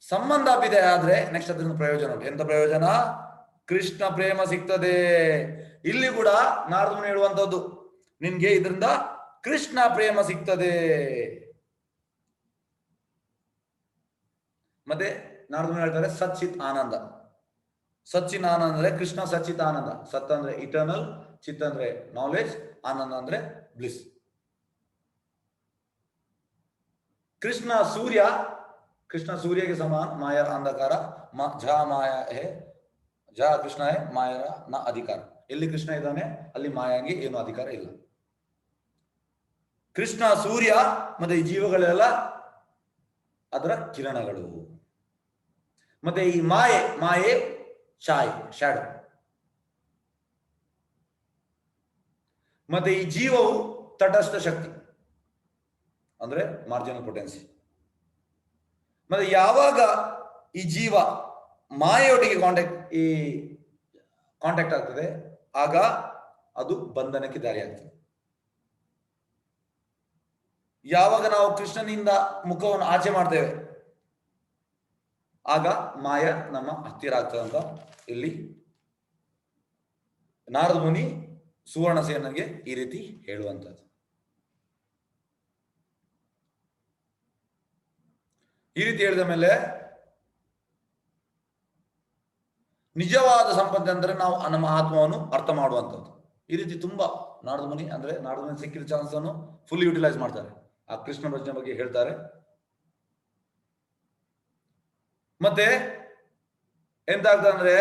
ಸಂಬಂಧ ಅಭ್ಯುದಯ ಆದ್ರೆ ನೆಕ್ಸ್ಟ್ ಅದರಿಂದ ಪ್ರಯೋಜನ. ಎಂತ ಪ್ರಯೋಜನ? ಕೃಷ್ಣ ಪ್ರೇಮ ಸಿಗ್ತದೆ. ಇಲ್ಲಿ ಕೂಡ ನಾರದ ಮುನಿ ಹೇಳುವಂಥದ್ದು, ನಿನ್ಗೆ ಇದರಿಂದ ಕೃಷ್ಣ ಪ್ರೇಮ ಸಿಗ್ತದೆ. ಮತ್ತೆ ನಾರದ ಮುನಿ ಹೇಳ್ತಾರೆ, ಸಚ್ಚಿತ್ ಆನಂದ. ಸಚ್ಚಿನ್ ಆನಂದ ಅಂದ್ರೆ ಕೃಷ್ಣ ಸಚ್ಚಿತ್ ಆನಂದ. ಸತ್ ಅಂದ್ರೆ ಇಟರ್ನಲ್, ಚಿತ್ ಅಂದ್ರೆ ನಾಲೆಜ್, ಆನಂದ ಅಂದ್ರೆ ಬ್ಲಿಸ್. ಕೃಷ್ಣ ಸೂರ್ಯ, ಕೃಷ್ಣ ಸೂರ್ಯಗೆ ಸಮಾನ. ಮಾಯಾ ಅಂಧಕಾರ, ಜ ಮಾಯಾ ಹೇ, ಜ ಕೃಷ್ಣ ಹೇ, ಮಾಯಾ ನ ಅಧಿಕಾರ. ಎಲ್ಲಿ ಕೃಷ್ಣ ಇದ್ದಾನೆ ಅಲ್ಲಿ ಮಾಯಾಂಗೆ ಏನು ಅಧಿಕಾರ ಇಲ್ಲ. ಕೃಷ್ಣ ಸೂರ್ಯ, ಮತ್ತೆ ಈ ಜೀವಗಳೆಲ್ಲ ಅದರ ಕಿರಣಗಳು. ಮತ್ತೆ ಈ ಮಾಯೆ ಛಾಯೆ, ಶ್ಯಾಡೋ. ಮತ್ತೆ ಈ ಜೀವವು ತಟಸ್ಥ ಶಕ್ತಿ ಅಂದ್ರೆ ಮಾರ್ಜಿನಲ್ ಪೊಟೆನ್ಸಿ. ಮತ್ತೆ ಯಾವಾಗ ಈ ಜೀವ ಮಾಯೆಯೊಟ್ಟಿಗೆ ಕಾಂಟ್ಯಾಕ್ಟ್ ಆಗ್ತದೆ, ಆಗ ಅದು ಬಂಧನಕ್ಕೆ ದಾರಿ ಆಗ್ತದೆ. ಯಾವಾಗ ನಾವು ಕೃಷ್ಣನಿಂದ ಮುಖವನ್ನು ಆಚೆ ಮಾಡ್ತೇವೆ, ಆಗ ಮಾಯ ನಮ್ಮ ಹತ್ತಿರ ಆಗ್ತದೆ ಅಂತ ಇಲ್ಲಿ ನಾರದ ಮುನಿ ಸುವರ್ಣ ಸೇನನಿಗೆ ಈ ರೀತಿ ಹೇಳುವಂಥದ್ದು. ಈ ರೀತಿ ಹೇಳಿದ ಮೇಲೆ ನಿಜವಾದ ಸಂಪತ್ತು ಅಂದ್ರೆ ನಾವು ನಮ್ಮ ಆತ್ಮವನ್ನು ಅರ್ಥ ಮಾಡುವಂಥದ್ದು. ಈ ರೀತಿ ತುಂಬಾ ನಾರದ ಮುನಿ ಅಂದ್ರೆ ನಾರದ ಮುನಿ ಸಿಕ್ಕಿದ ಚಾನ್ಸ್ ಅನ್ನು ಫುಲ್ ಯುಟಿಲೈಸ್ ಮಾಡ್ತಾರೆ. ಆ ಕೃಷ್ಣ ಭಜನೆ ಬಗ್ಗೆ ಹೇಳ್ತಾರೆ. ಮತ್ತೆ ಎಂತ ಆಗ್ತದೆ ಅಂದ್ರೆ,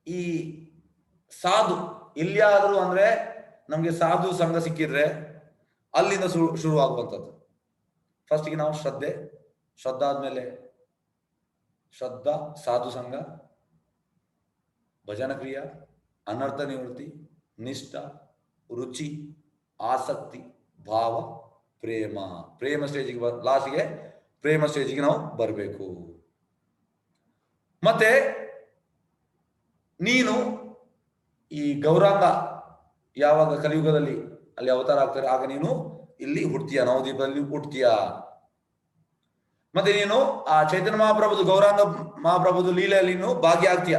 ಈ ಸಾಧು ಎಲ್ಲಿಯಾದರೂ ಅಂದ್ರೆ ನಮ್ಗೆ ಸಾಧು ಸಂಘ ಸಿಕ್ಕಿದ್ರೆ ಅಲ್ಲಿಂದ ಶುರು ಆಗುವಂಥದ್ದು. ಫಸ್ಟ್ಗೆ ನಾವು ಶ್ರದ್ಧಾ ಆದ್ಮೇಲೆ ಶ್ರದ್ಧಾ, ಸಾಧು ಸಂಘ, ಭಜನ ಕ್ರಿಯಾ, ಅನರ್ಥ ನಿವೃತ್ತಿ, ನಿಷ್ಠ, ರುಚಿ, ಆಸಕ್ತಿ, ಭಾವ, ಪ್ರೇಮ. ಪ್ರೇಮ ಸ್ಟೇಜಿಗೆ ಲಾಸ್ಟ್ಗೆ ಪ್ರೇಮ ಸ್ಟೇಜಿಗೆ ನಾವು ಬರಬೇಕು. ಮತ್ತೆ ನೀನು ಈ ಗೌರಾಂಗ ಯಾವಾಗ ಕಲಿಯುಗದಲ್ಲಿ ಅಲ್ಲಿ ಅವತಾರ ಆಗ್ತಾರೆ, ಆಗ ನೀನು ಇಲ್ಲಿ ಹುಡ್ತೀಯ, ನವದ್ವೀಪದಲ್ಲಿ ಹುಡ್ತೀಯ. ಮತ್ತೆ ನೀನು ಆ ಚೈತನ್ಯ ಮಹಾಪ್ರಭುದು ಗೌರಾಂಗ ಮಹಾಪ್ರಭುದು ಲೀಲೆಯಲ್ಲಿ ನೀನು ಭಾಗ್ಯ ಆಗ್ತೀಯ,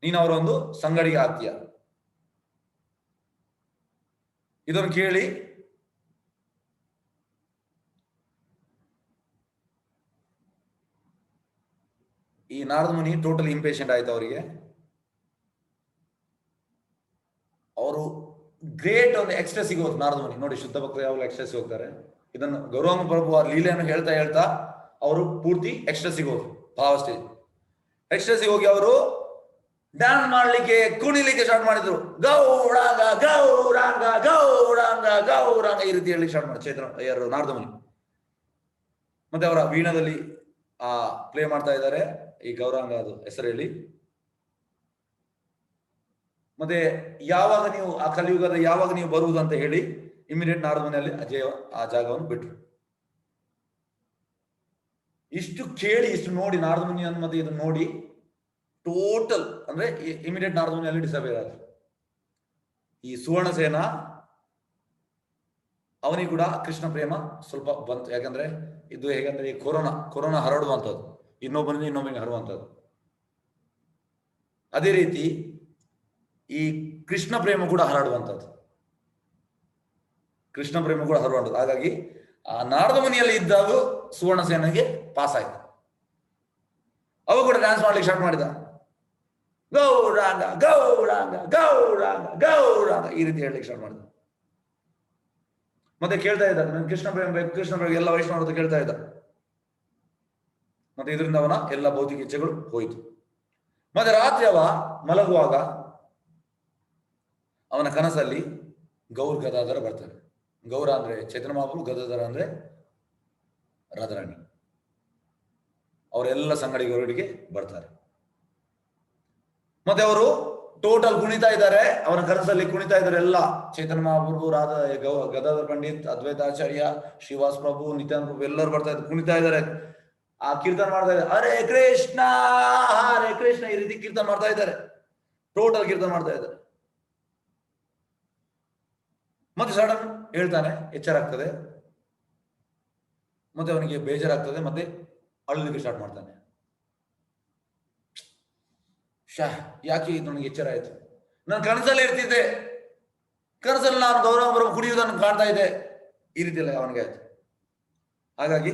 ನೀನು ಅವರ ಒಂದು ಸಂಗಡಿಗೆ ಆಗ್ತೀಯ. ಇದನ್ನು ಕೇಳಿ ಈ ನಾರದ ಮುನಿ ಟೋಟಲ್ ಇಂಪೇಷಂಟ್ ಆಯ್ತು ಅವರಿಗೆ. ಅವರು ಗ್ರೇಟ್ ಒಂದು ಎಕ್ಸ್ಟ್ರೆಸ್ಸಿಗೆ ಹೋದ್ರು ನಾರದ ಮುನಿ. ನೋಡಿ, ಶುದ್ಧ ಭಕ್ತರು ಯಾವಾಗಲೂ ಎಕ್ಸ್ಟ್ರೆಸ್ ಹೋಗ್ತಾರೆ. ಇದನ್ನು ಗೌರಾಂಗ ಪ್ರಭು ಲೀಲೆಯನ್ನು ಹೇಳ್ತಾ ಹೇಳ್ತಾ ಅವರು ಪೂರ್ತಿ ಎಕ್ಸ್ಟ್ರೆಸ್ಸಿಗೆ ಹೋದ್ರು, ಭಾವ ಸ್ಟೇಜ್. ಎಕ್ಸ್ಟ್ರೆಸ್ಸಿಗೆ ಹೋಗಿ ಅವರು ಡ್ಯಾನ್ಸ್ ಮಾಡ್ಲಿಕ್ಕೆ, ಕುಣಿಲಿಕ್ಕೆ ಸ್ಟಾರ್ಟ್ ಮಾಡಿದ್ರು. ಗೌರಾಂಗ ಗೌರಾಂಗ ಗೌರಾಂಗ ಗೌರಾಂಗ ಈ ರೀತಿ ಹೇಳಿ ಸ್ಟಾರ್ಟ್ ಮಾಡಿ ಚೈತ್ರ ನಾರದ ಮುನಿ. ಮತ್ತೆ ಅವರ ವೀಣದಲ್ಲಿ ಪ್ಲೇ ಮಾಡ್ತಾ ಇದ್ದಾರೆ ಈ ಗೌರಾಂಗ ಅದು ಹೆಸರು ಹೇಳಿ. ಮತ್ತೆ ಯಾವಾಗ ನೀವು ಆ ಕಲಿಯುಗದ ಯಾವಾಗ ನೀವು ಬರುವುದು ಅಂತ ಹೇಳಿ ಇಮಿಡಿಯೇಟ್ ನಾರದ ಮುನಿಯಲ್ಲಿ ಆ ಜಾಗವನ್ನು ಬಿಟ್ರು. ಇಷ್ಟು ಕೇಳಿ ಇಷ್ಟು ನೋಡಿ ನಾರದ ಮುನಿ ಮತ್ತೆ ಇದನ್ನು ನೋಡಿ ಟೋಟಲ್ ಅಂದ್ರೆ ಇಮಿಡಿಯೇಟ್ ನಾರದ ಮುನಿಯಲ್ಲಿ ಡಿಸಪಿಯರ್ ಆದ್ರು. ಈ ಸುವರ್ಣಸೇನ ಅವನಿಗೆ ಕೂಡ ಕೃಷ್ಣ ಪ್ರೇಮ ಸ್ವಲ್ಪ ಬಂತು. ಯಾಕಂದ್ರೆ ಇದು ಹೇಗಂದ್ರೆ ಈ ಕೊರೋನಾ ಹರಡುವಂಥದ್ದು, ಇನ್ನೊಬ್ಬನಿಗೆ ಹರಡುವಂಥದ್ದು. ಅದೇ ರೀತಿ ಈ ಕೃಷ್ಣ ಪ್ರೇಮ ಕೂಡ ಹರಡುವಂಥದ್ದು, ಕೃಷ್ಣ ಪ್ರೇಮ ಕೂಡ ಹರಡುವಂಥದ್ದು. ಹಾಗಾಗಿ ಆ ನಾರದ ಮುನಿಯಲ್ಲಿ ಇದ್ದಾಗ ಸುವರ್ಣಸೇನಿಗೆ ಪಾಸ್ ಆಯ್ತು. ಅವ ಕೂಡ ಡ್ಯಾನ್ಸ್ ಮಾಡ್ಲಿಕ್ಕೆ ಸ್ಟಾರ್ಟ್ ಮಾಡಿದ. ಗೌರಾಂಗ ಗೌರಾಂಗ ಗೌರಾಂಗ ಗೌರಾಂಗ ಈ ರೀತಿ ಹೇಳಲಿಕ್ಕೆ ಸ್ಟಾರ್ಟ್ ಮಾಡಿದ. ಮತ್ತೆ ಕೇಳ್ತಾ ಇದ್ದ, ನನ್ ಕೃಷ್ಣ ಪ್ರೇಮ ಬೇಕು, ಕೃಷ್ಣ ಪ್ರೇಮ, ಎಲ್ಲ ವೈಷ್ಣವರು ಕೇಳ್ತಾ ಇದ್ದ. ಮತ್ತೆ ಇದರಿಂದ ಅವನ ಎಲ್ಲ ಭೌತಿಕ ಇಚ್ಛೆಗಳು ಹೋಯಿತು. ಮತ್ತೆ ರಾತ್ರಿ ಅವ ಮಲಗುವಾಗ ಅವನ ಕನಸಲ್ಲಿ ಗೌರ್ ಗದಾಧರ ಬರ್ತಾರೆ. ಗೌರ ಅಂದ್ರೆ ಚೈತನ್ಯ ಮಹಾಪ್ರಭು, ಗದಾಧರ ಅಂದ್ರೆ ರಾಧಾರಾಣಿ. ಅವರೆಲ್ಲ ಸಂಗಡಿಗರಿಗೆ ಬರ್ತಾರೆ. ಮತ್ತೆ ಅವರು ಟೋಟಲ್ ಕುಣಿತಾ ಇದ್ದಾರೆ, ಅವನ ಕನಸಲ್ಲಿ ಕುಣಿತಾ ಇದ್ದಾರೆ ಎಲ್ಲ. ಚೈತನ್ಯ ಮಹಾಪ್ರಭು, ಗದಾಧರ ಪಂಡಿತ್, ಅದ್ವೈತಾಚಾರ್ಯ, ಶ್ರೀವಾಸ್ ಪ್ರಭು, ನಿತ್ಯಾನಂದ ಪ್ರಭು ಎಲ್ಲರೂ ಬರ್ತಾ ಇದ್ದಾರೆ, ಕುಣಿತಾ ಇದ್ದಾರೆ. ಆ ಕೀರ್ತನ ಮಾಡ್ತಾ ಇದ್ದಾರೆ, ಹರೇ ಕೃಷ್ಣ ಈ ರೀತಿ ಕೀರ್ತನ ಮಾಡ್ತಾ ಇದ್ದಾರೆ, ಟೋಟಲ್ ಕೀರ್ತನ ಮಾಡ್ತಾ ಇದ್ದಾರೆ. ಮತ್ತೆ ಸಡನ್ ಹೇಳ್ತಾನೆ, ಎಚ್ಚರ ಆಗ್ತದೆ, ಮತ್ತೆ ಅವನಿಗೆ ಬೇಜಾರಾಗ್ತದೆ, ಮತ್ತೆ ಅಳಲಿಕ್ಕೆ ಸ್ಟಾರ್ಟ್ ಮಾಡ್ತಾನೆ. ಯಾಕೆ ಇದು ನನಗೆ ಎಚ್ಚರ ಆಯ್ತು? ನಾನು ಕನಸಲ್ಲಿ ಇರ್ತಿದ್ದೆ, ಕನಸಲ್ಲಿ ನಾನು ಗೌರವ ಕುಡಿಯುವುದನ್ನು ಕಾಣ್ತಾ ಇದ್ದೆ, ಈ ರೀತಿ ಎಲ್ಲ ಅವನಿಗೆ ಆಯ್ತು. ಹಾಗಾಗಿ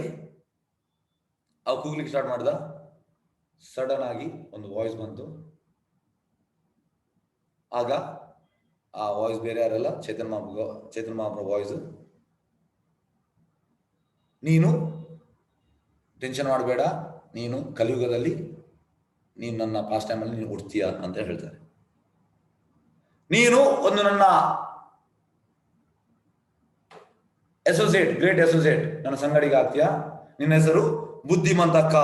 ಅವ ಕೂಗ್ಲಿಕ್ಕೆ ಸ್ಟಾರ್ಟ್ ಮಾಡಿದ. ಸಡನ್ ಆಗಿ ಒಂದು ವಾಯ್ಸ್ ಬಂತು. ಆಗ ಆ ವಾಯ್ಸ್ ಬೇರೆ ಯಾರಲ್ಲ, ಚೈತನ್ಯ ಮಹಾಪ್ರಭು ವಾಯ್ಸ್. ನೀನು ಟೆನ್ಷನ್ ಮಾಡಬೇಡ, ನೀನು ಕಲಿಯುಗದಲ್ಲಿ ನೀನು ನನ್ನ ಪಾಸ್ಟ್ ಟೈಮಲ್ಲಿ ನೀನು ಹುಡ್ತೀಯ ಅಂತ ಹೇಳ್ತಾರೆ. ನೀನು ಒಂದು ನನ್ನ ಗ್ರೇಟ್ ಅಸೋಸಿಯೇಟ್, ನನ್ನ ಸಂಗಡಿಗ ಆಗ್ತೀಯ. ನಿನ್ನ ಹೆಸರು ಬುದ್ಧಿಮಂತಕ್ಕ.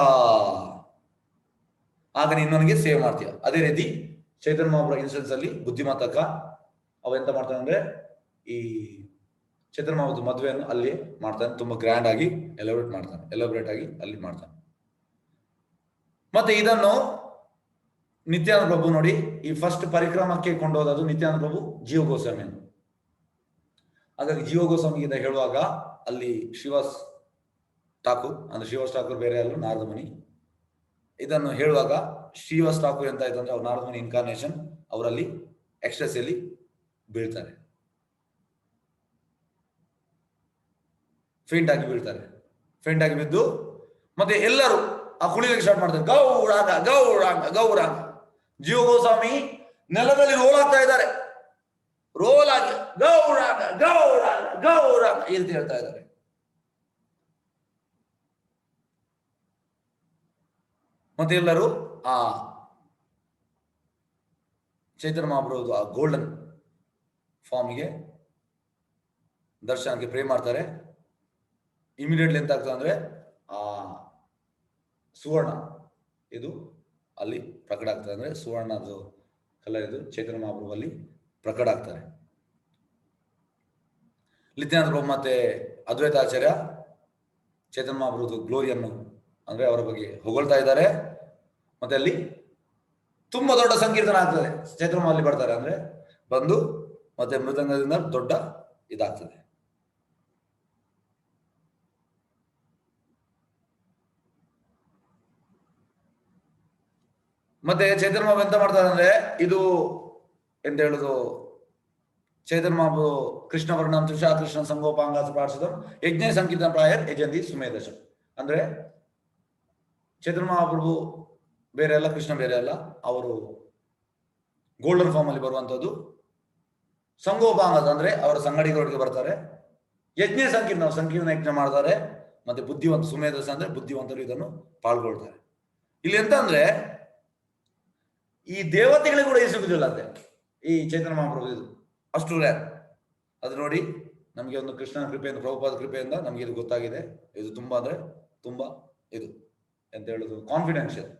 ಆಗ ನೀನು ನನಗೆ ಸೇವ್ ಮಾಡ್ತೀಯ. ಅದೇ ರೀತಿ ಚೈತನ್ಯ ಮಹಾಪ್ರಭು ಇನ್ಸಿಡೆನ್ಸ್ ಅಲ್ಲಿ ಬುದ್ಧಿಮಂತಕ್ಕ ಅವ ಎಂತ ಮಾಡ್ತಾನೆ ಅಂದ್ರೆ, ಈ ಚೈತನ್ಯ ಮಹಾಪ್ರಭು ಮದುವೆಯನ್ನು ಅಲ್ಲಿ ಮಾಡ್ತಾನೆ, ತುಂಬಾ ಗ್ರ್ಯಾಂಡ್ ಆಗಿ ಎಲಾಬ್ರೇಟ್ ಆಗಿ ಅಲ್ಲಿ ಮಾಡ್ತಾನೆ. ಮತ್ತೆ ಇದನ್ನು ನಿತ್ಯಾನಂದ ಪ್ರಭು ನೋಡಿ, ಈ ಫಸ್ಟ್ ಪರಿಕ್ರಮಕ್ಕೆ ಕೊಂಡೋದದು ನಿತ್ಯಾನಂದ ಪ್ರಭು ಜೀವ ಗೋಸ್ವಾಮಿಯನ್ನು. ಹಾಗಾಗಿ ಜೀವ ಗೋಸ್ವಾಮಿಗಿಂತ ಹೇಳುವಾಗ ಅಲ್ಲಿ ಶ್ರೀವಾಸ್ ಠಾಕೂರ್ ಬೇರೆ ಅಲ್ಲ, ನಾರದ ಮುನಿ. ಇದನ್ನು ಹೇಳುವಾಗ ಶ್ರೀವಾಸ್ ಠಾಕೂರ್ ಎಂತ ಆಯ್ತು ಅಂದ್ರೆ, ಅವ್ರು ನಾರದ ಮುನಿ ಇನ್ಕಾರ್ನೇಷನ್, ಅವರಲ್ಲಿ ಎಕ್ಸ್ಟ್ರೆಸ್ಸಿಯಲ್ಲಿ ಬೀಳ್ತಾರೆ, ಫೇಂಟ್ ಆಗಿ ಬಿದ್ದು ಮತ್ತೆ ಎಲ್ಲರೂ ಆ ಕುಣಿಲಿಕ್ಕೆ ಸ್ಟಾರ್ಟ್ ಮಾಡ್ತಾರೆ. ಗೌರಾಂಗ ಗೌರಾಂಗ ಗೌರಾಂಗ. ಜೀವ ಗೋಸ್ವಾಮಿ ನೆಲದಲ್ಲಿ ರೋಲ್ ಆಗ್ತಾ ಇದ್ದಾರೆ, ರೋಲ್ ಆಗಿ ಗೌರಾಂಗ ಗೌರಾಂಗ ಗೌರಾಂಗ ಈ ರೀತಿ ಹೇಳ್ತಾ ಇದ್ದಾರೆ. ಮತ್ತೆ ಎಲ್ಲರೂ ಆ ಚೈತನ್ಯ ಮಹಾಪ್ರಭುದು ಆ ಗೋಲ್ಡನ್ ಫಾರ್ಮ್ಗೆ ದರ್ಶನಕ್ಕೆ ಪ್ರೇ ಮಾಡ್ತಾರೆ. ಇಮಿಡಿಯೇಟ್ಲಿ ಎಂತ ಆಗ್ತದೆ ಅಂದ್ರೆ, ಆ ಸುವರ್ಣ ಇದು ಅಲ್ಲಿ ಪ್ರಕಟ ಆಗ್ತದೆ. ಅಂದ್ರೆ ಸುವರ್ಣದು ಕಲರ್ ಇದು ಚೈತನ್ಯ ಮಹಾಪ್ರಭು ಅಲ್ಲಿ ಪ್ರಕಟ ಆಗ್ತಾರೆ. ನಿತ್ಯಾನಂದ ಪ್ರಭು ಮತ್ತೆ ಅದ್ವೈತಾಚಾರ್ಯ ಚೇತನ್ ಮಹಾಪ್ರಭುದು ಗ್ಲೋರಿಯನ್ನು ಅಂದ್ರೆ ಅವರ ಬಗ್ಗೆ ಹೊಗಳ್ತಾ ಇದ್ದಾರೆ. ಮತ್ತೆ ಅಲ್ಲಿ ತುಂಬಾ ದೊಡ್ಡ ಸಂಕೀರ್ತನ ಆಗ್ತದೆ. ಚೇತನ್ ಅಲ್ಲಿ ಬರ್ತಾರೆ ಅಂದ್ರೆ ಬಂದು ಮತ್ತೆ ಮೃದಂಗದಿಂದ ದೊಡ್ಡ ಇದಾಗ್ತದೆ. ಮತ್ತೆ ಚೈತನ್ಯ ಮಹಾಪ್ರಭು ಎಂತ ಮಾಡ್ತಾರೆ ಅಂದ್ರೆ ಇದು ಎಂತ ಹೇಳುದು, ಚೈತನ್ಯ ಮಹಾಪ್ರಭು ಕೃಷ್ಣ ವರ್ಣಂ ತುಷಾ ಕೃಷ್ಣ ಸಂಗೋಪಾಂಗ ಪ್ರಾರ್ಥಿಸಿದ ಯಜ್ಞ ಸಂಕೀರ್ತನ ಪ್ರಾಯರ್ ಯಜಂತಿ ಸುಮೇಧಶ. ಅಂದ್ರೆ ಚೈತನ್ಯ ಮಹಾಪ್ರಭು ಬೇರೆ ಅಲ್ಲ, ಕೃಷ್ಣ ಬೇರೆ ಅಲ್ಲ, ಅವರು ಗೋಲ್ಡನ್ ಫಾರ್ಮ್ ಅಲ್ಲಿ ಬರುವಂತದ್ದು. ಸಂಗೋಪಾಂಗ ಅಂದ್ರೆ ಅವರ ಸಂಗಡಿಗಳೊಟ್ಟಿಗೆ ಬರ್ತಾರೆ. ಯಜ್ಞ ಸಂಕೀರ್ಣ ಯಜ್ಞ ಮಾಡ್ತಾರೆ. ಮತ್ತೆ ಬುದ್ಧಿವಂತ ಸುಮೇಧಸ ಅಂದ್ರೆ ಬುದ್ಧಿವಂತರು ಇದನ್ನು ಪಾಲ್ಗೊಳ್ತಾರೆ. ಇಲ್ಲಿ ಎಂತ ಅಂದ್ರೆ ಈ ದೇವತೆಗಳಿಗೆ ಕೂಡ ಸಿಗುದಿಲ್ಲ ಅಂತೆ ಈ ಚೈತನ್ಯ ಮಹಾಪ್ರಭು, ಇದು ಅಷ್ಟು ರ್ಯಾರ್. ಅದು ನೋಡಿ ನಮಗೆ ಒಂದು ಕೃಷ್ಣನ ಕೃಪೆಯಿಂದ, ಪ್ರಭುಪಾದ ಕೃಪೆಯಿಂದ ನಮಗೆ ಇದು ಗೊತ್ತಾಗಿದೆ. ಇದು ತುಂಬಾ ಅಂದ್ರೆ ತುಂಬಾ ಇದು ಎಂತ ಹೇಳುದು ಕಾನ್ಫಿಡೆನ್ಷಿಯಲ್.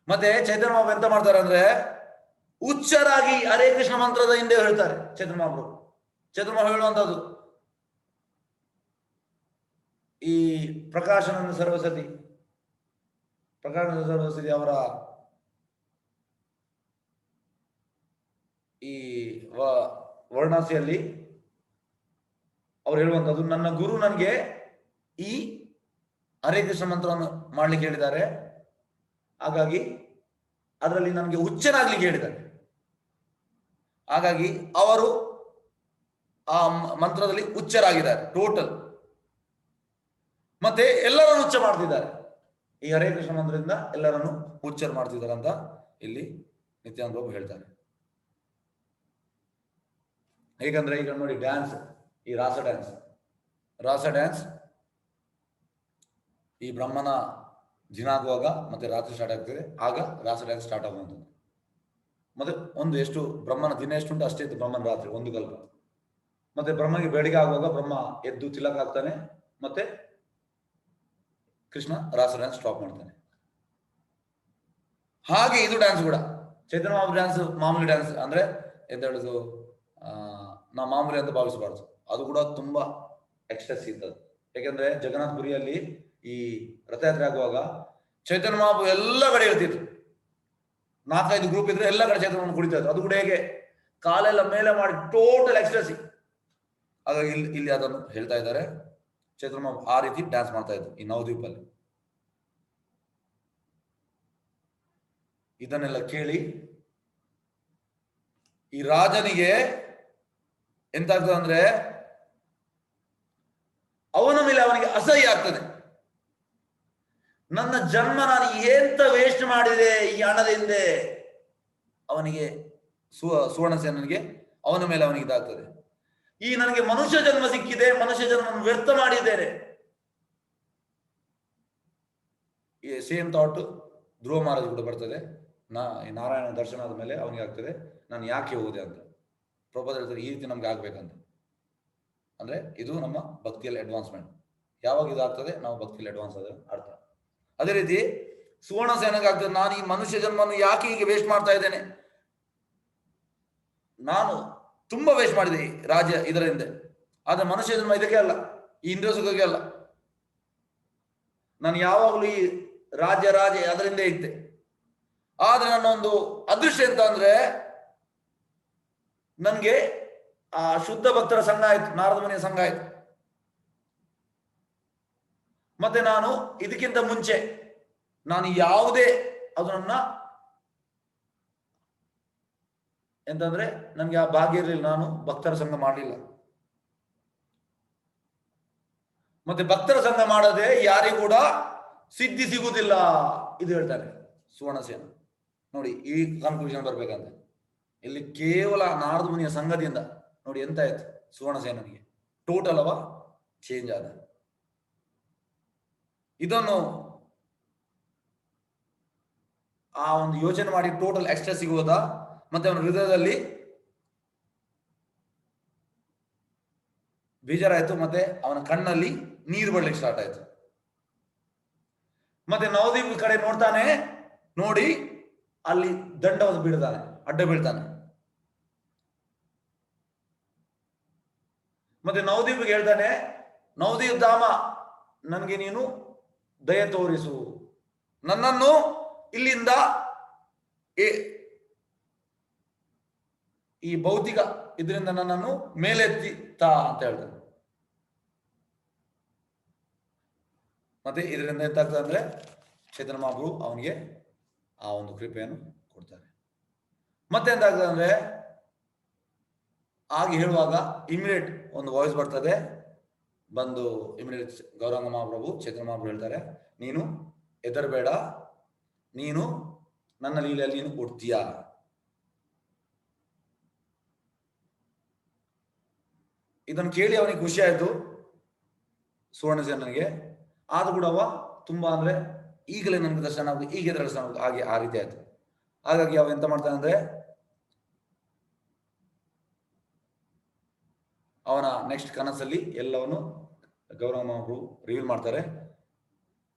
ಮತ್ತೆ ಚೈತನ್ಯ ಮಹಾಪ್ರಭು ಎಂತ ಮಾಡ್ತಾರೆ ಅಂದ್ರೆ ಹುಚ್ಚರಾಗಿ ಹರೇ ಕೃಷ್ಣ ಮಂತ್ರದ ಹಿಂದೆ ಹೇಳ್ತಾರೆ ಚೈತನ್ಯ ಮಹಾಪ್ರಭು. ಚೈತನ್ಯ ಮಹಾಪ್ರಭು ಹೇಳುವಂತದ್ದು ಈ ಪ್ರಕಾಶಾನಂದ ಸರಸ್ವತಿ ಅವರ ಈ ವರ್ಣಾಸಿಯಲ್ಲಿ ಅವ್ರು ಹೇಳುವಂತದ್ದು, ನನ್ನ ಗುರು ನನಗೆ ಈ ಹರೇ ಕೃಷ್ಣ ಮಂತ್ರವನ್ನು ಮಾಡ್ಲಿಕ್ಕೆ ಹೇಳಿದ್ದಾರೆ, ಹಾಗಾಗಿ ಅದರಲ್ಲಿ ನನಗೆ ಹುಚ್ಚನಾಗ್ಲಿಕ್ಕೆ ಹೇಳಿದ್ದಾರೆ. ಹಾಗಾಗಿ ಅವರು ಆ ಮಂತ್ರದಲ್ಲಿ ಹುಚ್ಚರಾಗಿದ್ದಾರೆ ಟೋಟಲ್. ಮತ್ತೆ ಎಲ್ಲರನ್ನು ಹುಚ್ಚ ಮಾಡ್ತಿದ್ದಾರೆ. ಈ ಹರೇ ಕೃಷ್ಣ ಮಂತ್ರದಿಂದ ಎಲ್ಲರನ್ನು ಹುಚ್ಚರ್ ಮಾಡ್ತಿದ್ದಾರೆ ಅಂತ ಇಲ್ಲಿ ನಿತ್ಯಾನಂದ ಪ್ರಭು ಹೇಳ್ತಾರೆ. ಹೇಗಂದ್ರೆ ಈಗ ನೋಡಿ ಡ್ಯಾನ್ಸ್, ಈ ರಾಸ ಡ್ಯಾನ್ಸ್ ಈ ಬ್ರಹ್ಮನ ದಿನ ಆಗುವಾಗ ಮತ್ತೆ ರಾತ್ರಿ ಸ್ಟಾರ್ಟ್ ಆಗ್ತದೆ, ಆಗ ರಾಸ ಡ್ಯಾನ್ಸ್ ಸ್ಟಾರ್ಟ್ ಆಗುವಂಥದ್ದು. ಮತ್ತೆ ಒಂದು ಎಷ್ಟು ಬ್ರಹ್ಮನ ದಿನ ಎಷ್ಟುಂಟು ಅಷ್ಟೇ ಇತ್ತು ಬ್ರಹ್ಮನ ರಾತ್ರಿ, ಒಂದು ಕಲ್ಪ. ಮತ್ತೆ ಬ್ರಹ್ಮಗೆ ಬೆಳಿಗ್ಗೆ ಆಗುವಾಗ ಬ್ರಹ್ಮ ಎದ್ದು ತಿಲಕ ಆಗ್ತಾನೆ, ಮತ್ತೆ ಕೃಷ್ಣ ರಾಸ ಡ್ಯಾನ್ಸ್ ಸ್ಟಾಪ್ ಮಾಡ್ತಾನೆ. ಹಾಗೆ ಇದು ಡ್ಯಾನ್ಸ್ ಕೂಡ ಚೈತನ್ಯ ಮಹಾಪ್ರಭು ಡ್ಯಾನ್ಸ್ ಮಾಮೂಲಿ ಡ್ಯಾನ್ಸ್ ಅಂದ್ರೆ ಎಂತ ಹೇಳುದು, ನಾವು ಮಾಮೂಲಿ ಅಂತ ಭಾವಿಸಬಾರ್ದು. ಅದು ಕೂಡ ತುಂಬಾ ಎಕ್ಸ್ಟ್ರೆಸ್ ಇದ್ದದ್ದು. ಯಾಕೆಂದ್ರೆ ಜಗನ್ನಾಥ ಪುರಿಯಲ್ಲಿ ಈ ರಥಯಾತ್ರೆ ಆಗುವಾಗ ಚೈತನ್ಯ ಮಹಾಪ್ರಭು ಎಲ್ಲ ಕಡೆ ಹೇಳ್ತಿದ್ರು. 4-5 ಗ್ರೂಪ್ ಇದ್ರೆ ಎಲ್ಲ ಕಡೆ ಚೈತನ್ಯ ಕುಡಿತಾ ಇದ್ರು. ಅದು ಕೂಡ ಹೇಗೆ ಕಾಲೆಲ್ಲ ಮೇಲೆ ಮಾಡಿ ಟೋಟಲ್ ಎಕ್ಸ್ಟ್ರೆಸ್. ಹಾಗಾಗಿ ಇಲ್ಲಿ ಅದನ್ನು ಹೇಳ್ತಾ ಇದ್ದಾರೆ. ಚೈತನ್ಯ ಮಹಾಪ್ರಭು ಆ ರೀತಿ ಡ್ಯಾನ್ಸ್ ಮಾಡ್ತಾ ಇದ್ರು ಈ ನವದ್ವೀಪಲ್ಲಿ. ಇದನ್ನೆಲ್ಲ ಕೇಳಿ ಈ ರಾಜನಿಗೆ ಎಂತಾಗ್ತದೆ ಅಂದ್ರೆ ಅವನ ಮೇಲೆ ಅವನಿಗೆ ಅಸಹ್ಯ ಆಗ್ತದೆ. ನನ್ನ ಜನ್ಮ ನಾನು ಎಂತ ವೇಸ್ಟ್ ಮಾಡಿದೆ ಈ ಹಣದ ಹಿಂದೆ, ಅವನಿಗೆ ಸುವರ್ಣಸೇನನಿಗೆ ಅವನ ಮೇಲೆ ಅವನಿಗೆ ಇದಾಗ್ತದೆ. ಈ ನನಗೆ ಮನುಷ್ಯ ಜನ್ಮ ಸಿಕ್ಕಿದೆ, ಮನುಷ್ಯ ಜನ್ಮ ವ್ಯರ್ಥ ಮಾಡಿದ್ದೇನೆ. ಈ ಸೇಮ್ ಥಾಟ್ ಧ್ರುವ ಮಹಾರಾಜ್ ಕೂಡ ಬರ್ತದೆ. ಈ ನಾರಾಯಣ ದರ್ಶನ ಆದ ಮೇಲೆ ಅವನಿಗೆ ಆಗ್ತದೆ, ನಾನು ಯಾಕೆ ಹೋದೆ ಅಂತ. ಪ್ರಭುಪಾದ ಹೇಳ್ತಾರೆ ಈ ರೀತಿ ನಮ್ಗೆ ಆಗ್ಬೇಕಂತ. ಅಂದ್ರೆ ಇದು ನಮ್ಮ ಭಕ್ತಿಯಲ್ಲಿ ಅಡ್ವಾನ್ಸ್ಮೆಂಟ್. ಯಾವಾಗ ಇದು ಆಗ್ತದೆ, ನಾವು ಭಕ್ತಿಯಲ್ಲಿ ಅಡ್ವಾನ್ಸ್ ಆದ ಅರ್ಥ. ಅದೇ ರೀತಿ ಸುವರ್ಣಸೇನಗೆ ಆಗ್ತದೆ, ನಾನು ಈ ಮನುಷ್ಯ ಜನ್ಮವನ್ನು ಯಾಕೆ ಹೀಗೆ ವೇಸ್ಟ್ ಮಾಡ್ತಾ ಇದ್ದೇನೆ, ನಾನು ತುಂಬಾ ವೇಸ್ಟ್ ಮಾಡಿದೆ ರಾಜ್ಯ ಇದರಿಂದ. ಆದ್ರೆ ಮನುಷ್ಯ ಜನ್ಮ ಇದಕ್ಕೆ ಅಲ್ಲ, ಈ ಇಂದ್ರಿಯ ಸುಖಕ್ಕೆ ಅಲ್ಲ. ನಾನು ಯಾವಾಗಲೂ ಈ ರಾಜ್ಯ ಅದರಿಂದ ಇದ್ದೆ. ಆದ್ರೆ ನನ್ನ ಒಂದು ಅದೃಷ್ಟ ಎಂತ ಅಂದ್ರೆ ನನ್ಗೆ ಆ ಶುದ್ಧ ಭಕ್ತರ ಸಂಘ ಆಯ್ತು, ನಾರದ ಮುನಿಯ ಸಂಘ ಆಯ್ತು. ಮತ್ತೆ ನಾನು ಇದಕ್ಕಿಂತ ಮುಂಚೆ ನಾನು ಯಾವುದೇ ಅದು ನನ್ನ ಎಂತಂದ್ರೆ ನನ್ಗೆ ಆ ಭಾಗ್ಯ ಇರಲಿಲ್ಲ, ನಾನು ಭಕ್ತರ ಸಂಘ ಮಾಡಲಿಲ್ಲ. ಮತ್ತೆ ಭಕ್ತರ ಸಂಘ ಮಾಡದೆ ಯಾರಿಗೂ ಕೂಡ ಸಿದ್ಧಿ ಸಿಗುವುದಿಲ್ಲ, ಇದು ಹೇಳ್ತಾರೆ ಸುವರ್ಣಸೇನ. ನೋಡಿ ಈ ಕನ್ಕ್ಲೂಷನ್ ಬರ್ಬೇಕಂತ. ಇಲ್ಲಿ ಕೇವಲ ನಾರದ ಮುನಿಯ ಸಂಘದಿಂದ ನೋಡಿ ಎಂತ ಆಯ್ತು ಸುವರ್ಣಸೇನನಿಗೆ, ಟೋಟಲ್ ಅವ ಚೇಂಜ್ ಆದ. ಇದನ್ನು ಆ ಒಂದು ಯೋಚನೆ ಮಾಡಿ ಟೋಟಲ್ ಎಕ್ಸ್ಟ್ರಾ ಸಿಗುವುದ. ಮತ್ತೆ ಅವನ ಹೃದಯದಲ್ಲಿ ಬೇಜಾರಾಯ್ತು, ಮತ್ತೆ ಅವನ ಕಣ್ಣಲ್ಲಿ ನೀರು ಬರ್ಲಿಕ್ಕೆ ಸ್ಟಾರ್ಟ್ ಆಯ್ತು. ಮತ್ತೆ ನವದ್ವೀಪ ಕಡೆ ನೋಡ್ತಾನೆ, ನೋಡಿ ಅಲ್ಲಿ ದಂಡವನ್ನು ಬೀಳ್ತಾನೆ, ಅಡ್ಡ ಬೀಳ್ತಾನೆ. ಮತ್ತೆ ನವದೀಪಿಗೆ ಹೇಳ್ತಾನೆ, ನವದೀಪ್ ಧಾಮ ನನಗೆ ನೀನು ದಯ ತೋರಿಸು, ನನ್ನನ್ನು ಇಲ್ಲಿಂದ ಈ ಭೌತಿಕ ಇದರಿಂದ ನನ್ನನ್ನು ಮೇಲೆತ್ತಿ ತಾ ಅಂತ ಹೇಳ್ತಾನೆ. ಮತ್ತೆ ಇದರಿಂದ ಎಂತಾಗ್ತದೆ ಅಂದ್ರೆ ಚೈತನ್ಯ ಮಹಾಪ್ರಭು ಅವನಿಗೆ ಆ ಒಂದು ಕೃಪೆಯನ್ನು ಕೊಡ್ತಾರೆ. ಮತ್ತೆ ಎಂತಾಗ್ತದೆ ಅಂದ್ರೆ ಹಾಗೆ ಹೇಳುವಾಗ ಇಮಿಡಿಯೇಟ್ ಒಂದು ವಾಯ್ಸ್ ಬರ್ತದೆ, ಬಂದು ಇಮಿಡಿಯೇಟ್ ಗೌರಾಂಗ ಮಹಾಪ್ರಭು ಚೈತನ್ಯ ಮಹಾಪ್ರಭು ಹೇಳ್ತಾರೆ, ನೀನು ಹೆದರಬೇಡ, ನೀನು ನನ್ನ ಲೀಲೆಯಲ್ಲಿ ನೀನು ಹುಡ್ತೀಯ. ಇದನ್ನು ಕೇಳಿ ಅವನಿಗೆ ಖುಷಿ ಆಯ್ತು ಸುವರ್ಣಸೇನನಿಗೆ. ಆದ್ರೂ ಕೂಡ ಅವ ತುಂಬಾ ಅಂದ್ರೆ ಈಗಲೇ ನನಗೆ ದರ್ಶನ ಆಗುದು, ಈಗ ದರ್ಶನ ಆಗುದು, ಹಾಗೆ ಆ ರೀತಿ ಆಯ್ತು. ಹಾಗಾಗಿ ಅವ ಎಂತ ಮಾಡ್ತಾನೆ ಅಂದ್ರೆ ಅವನ ನೆಕ್ಸ್ಟ್ ಕನಸಲ್ಲಿ ಎಲ್ಲವನ್ನು ಗೌರವ ಮಹಾಪ್ರಭು ರಿವೀಲ್ ಮಾಡ್ತಾರೆ.